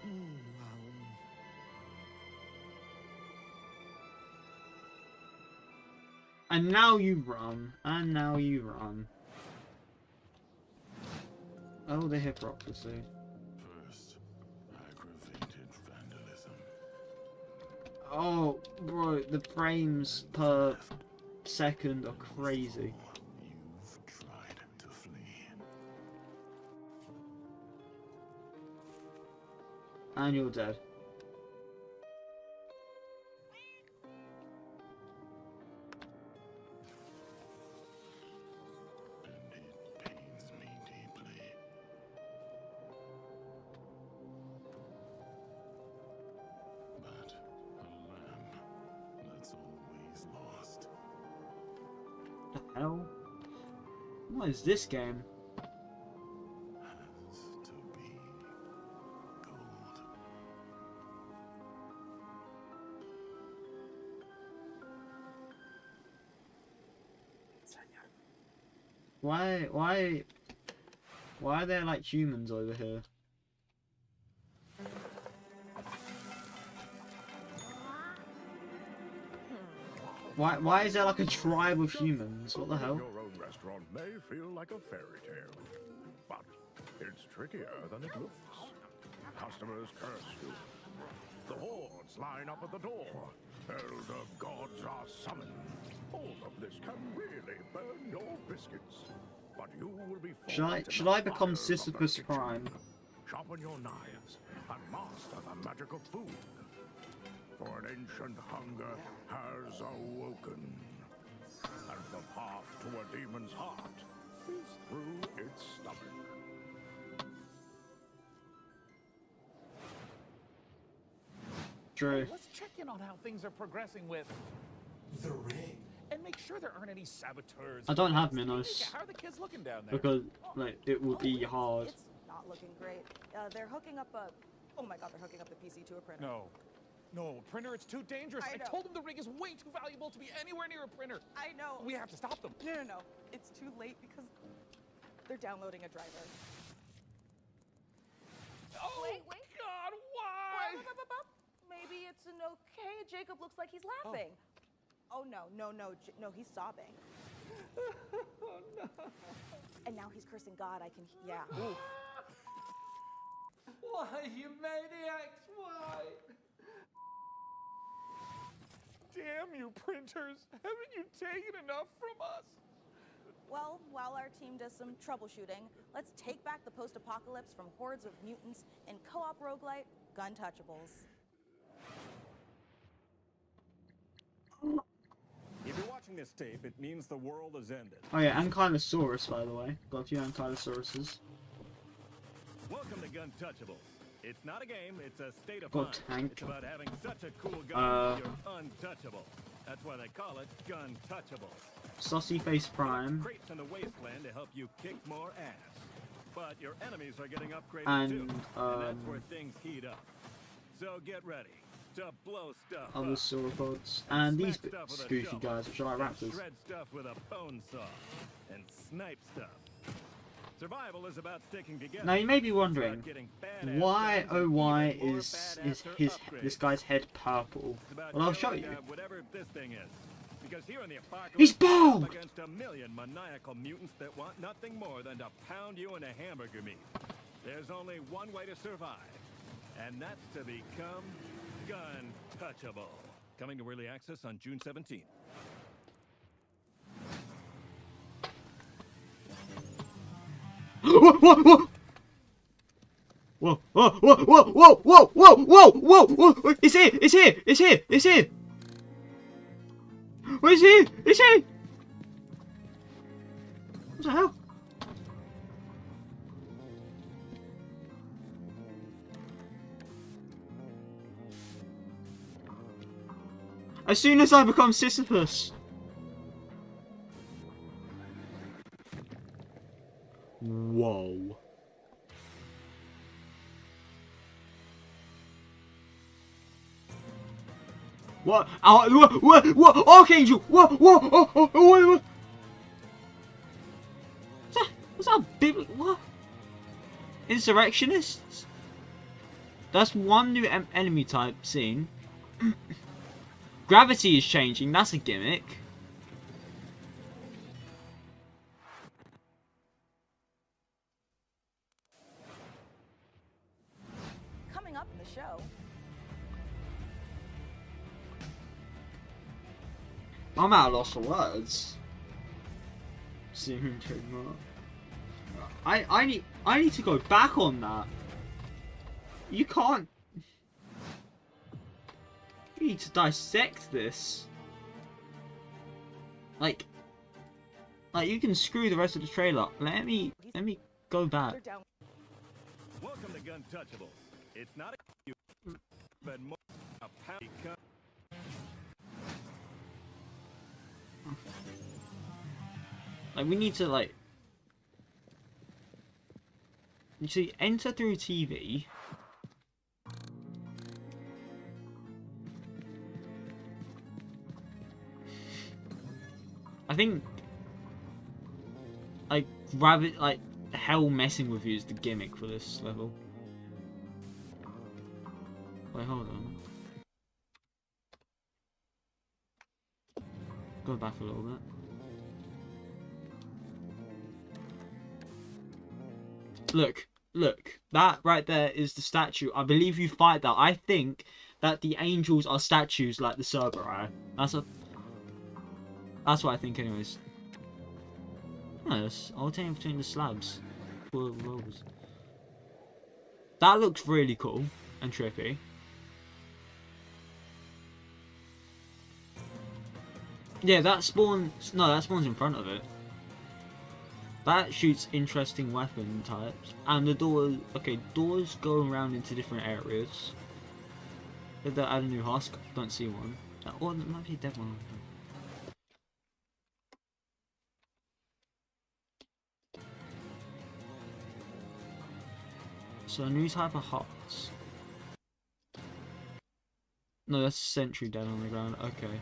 A And now you run. And now you run. Oh, the hypocrisy. First, aggravated vandalism. Oh, bro, the frames per second are crazy. You've tried to flee. And you're dead. Hell? What is this game? Has to be gold. Why are there like humans over here? Why is there like a tribe of humans? What the hell? Your own restaurant may feel like a fairy tale, but it's trickier than it looks. Customers curse you. The hordes line up at the door. Elder gods are summoned. All of this can really burn your biscuits. But you will be Should I become Sisyphus Prime? Sharpen your knives and master the magic of food. For an ancient hunger has awoken, and the path to a demon's heart is through its stomach. True. Let's check in on how things are progressing with the rig, and make sure there aren't any saboteurs. I don't have Minos. How are the kids looking down there? Because like it would be hard. It's not looking great. They're hooking up a... Oh my god, they're hooking up the PC to a printer. No, printer, it's too dangerous. I told them the rig is way too valuable to be anywhere near a printer. I know. We have to stop them. No. It's too late because they're downloading a driver. Oh, wait. God, why? Maybe it's an okay. Jacob looks like he's laughing. Oh, no, he's sobbing. Oh, no. And now he's cursing God. Yeah. Why, you maniacs, why? Damn you, printers! Haven't you taken enough from us? Well, while our team does some troubleshooting, let's take back the post-apocalypse from hordes of mutants in co-op roguelite Gun Touchables. If you're watching this tape, it means the world has ended. Oh yeah, Ankylosaurus, by the way. Got a few Ankylosauruses. Welcome to Gun Touchables. It's not a game, it's a state of Got mind. tank. It's about having such a cool gun, you're untouchable. That's why they call it Gun Touchables. Saucy Face Prime. Crates in the wasteland to help you kick more ass. But your enemies are getting upgraded And, too, and that's where things heat up. So get ready to blow stuff other up. sauropods. And these goofy guys, which are like raptors. Shred stuff with a bone saw. And snipe stuff. Survival is about sticking together. Now you may be wondering, why oh why is this guy's head purple? Well, I'll show you. Whatever this thing is. Because here in the apocalypse, He's bald! against a million maniacal mutants that want nothing more than to pound you into hamburger meat. There's only one way to survive, and that's to become Gun Touchable. Coming to early access on June 17th. Whoa, whoa, whoa! Whoa, whoa, whoa, whoa, whoa, whoa, whoa, whoa, whoa, whoa! It's here! It's here! It's here! It's here! Where's he? Is he? What the hell? As soon as I become Sisyphus. Whoa. What? What? Archangel! What? What? What's that big? What? Insurrectionists? That's one new enemy type seen. Gravity is changing. That's a gimmick. Coming up in the show. I'm at a loss for words. I need to go back on that. You can't. You need to dissect this. Like you can screw the rest of the trailer. Let me go back. Welcome to Gun Touchable. It's not a but more a pound. Like we need to like. You see, enter through TV. I think like rabbit like hell messing with you is the gimmick for this level. Wait, hold on. Go back a little bit. Look, that right there is the statue. I believe you fight that. I think that the angels are statues like the Cerberus. That's what I think anyways. Yes, alternating between the slabs. That looks really cool and trippy. Yeah, that spawns. No, that spawns in front of it. That shoots interesting weapon types. And the door. Okay, doors go around into different areas. Did they add a new husk? Don't see one. Or it might be a dead one. So a new type of huts. No, that's a sentry dead on the ground. Okay.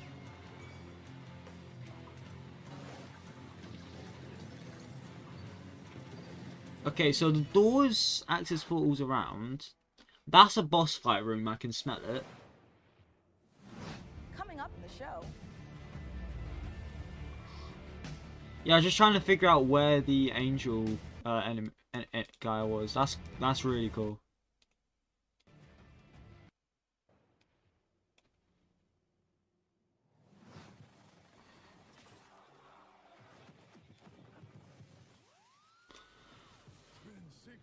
Okay, so the doors act as portals around. That's a boss fight room, I can smell it. Coming up in the show. Yeah, I was just trying to figure out where the angel enemy guy was. That's really cool.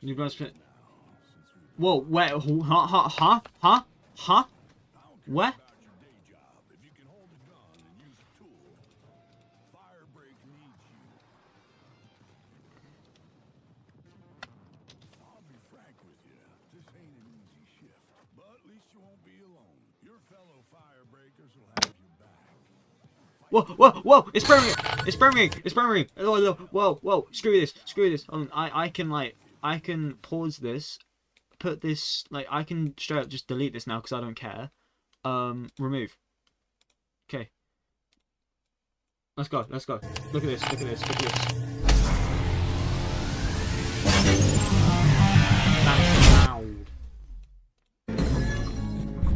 You guys fit. Whoa, wait, huh? What? Whoa! It's primary! Whoa! Screw this! I can pause this, put this, like, I can straight up just delete this now because I don't care. Remove. Okay. Let's go. Look at this. That's loud.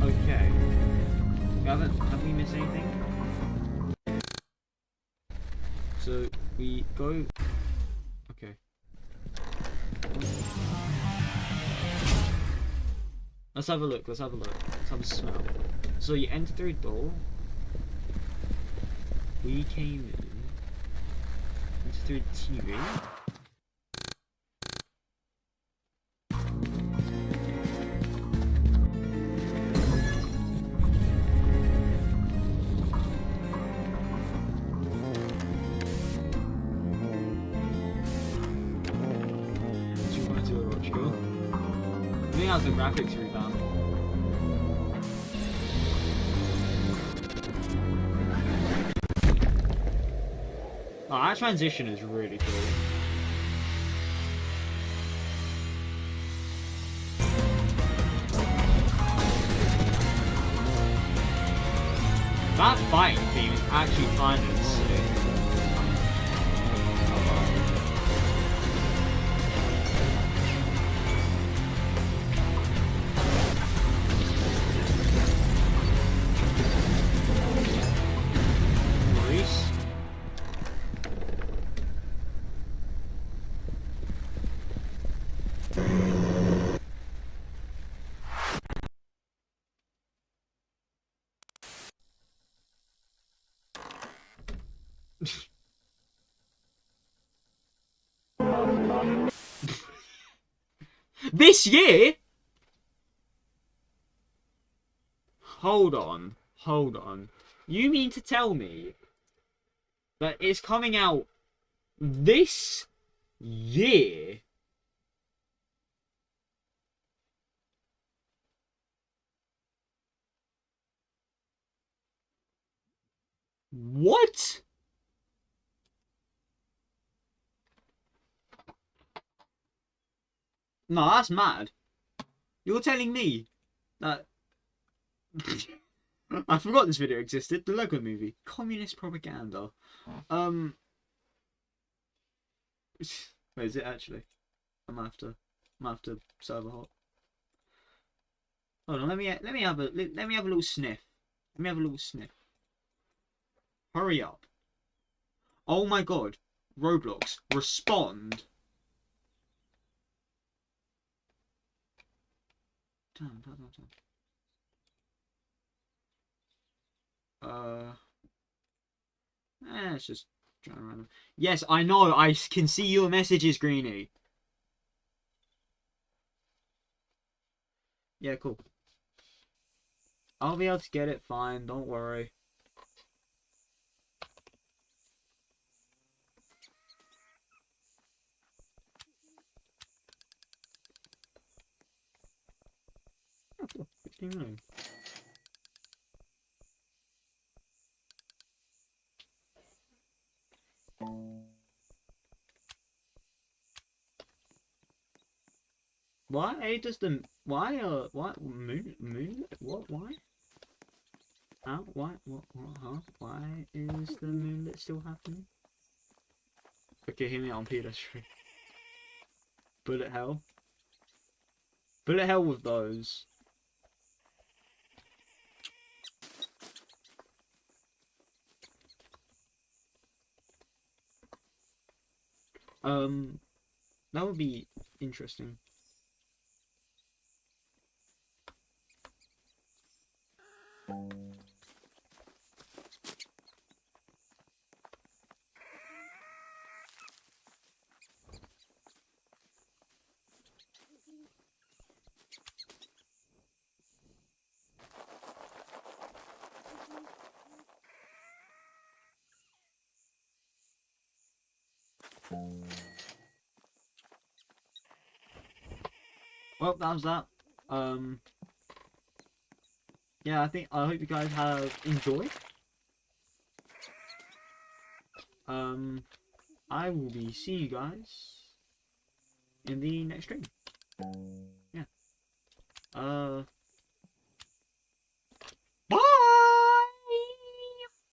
Okay. Have we missed anything? So we go. Okay. Let's have a look. Let's have a smell. So you enter through a door. We came in. Enter through the TV. The graphics rebound. Oh, that transition is really cool. That fighting theme is actually kind of sick. This year? Hold on. You mean to tell me that it's coming out this year? What? No, that's mad. You're telling me that... I forgot this video existed. The Lego Movie. Communist propaganda. Wait, is it actually? I might have to server hop. Hold on, let me have a little sniff. Hurry up. Oh my god. Roblox, respond. Damn. It's just trying to random. Yes, I know. I can see your messages, Greenie. Yeah, cool. I'll be able to get it fine. Don't worry. Oh, 15 minutes. Why does the why moon what why? How what huh? Why is the moonlit still happening? Okay, hear me out on PS3. Bullet hell. Bullet hell with those. That would be interesting. Well, that was that. Yeah, I hope you guys have enjoyed. I will be see you guys in the next stream. Yeah.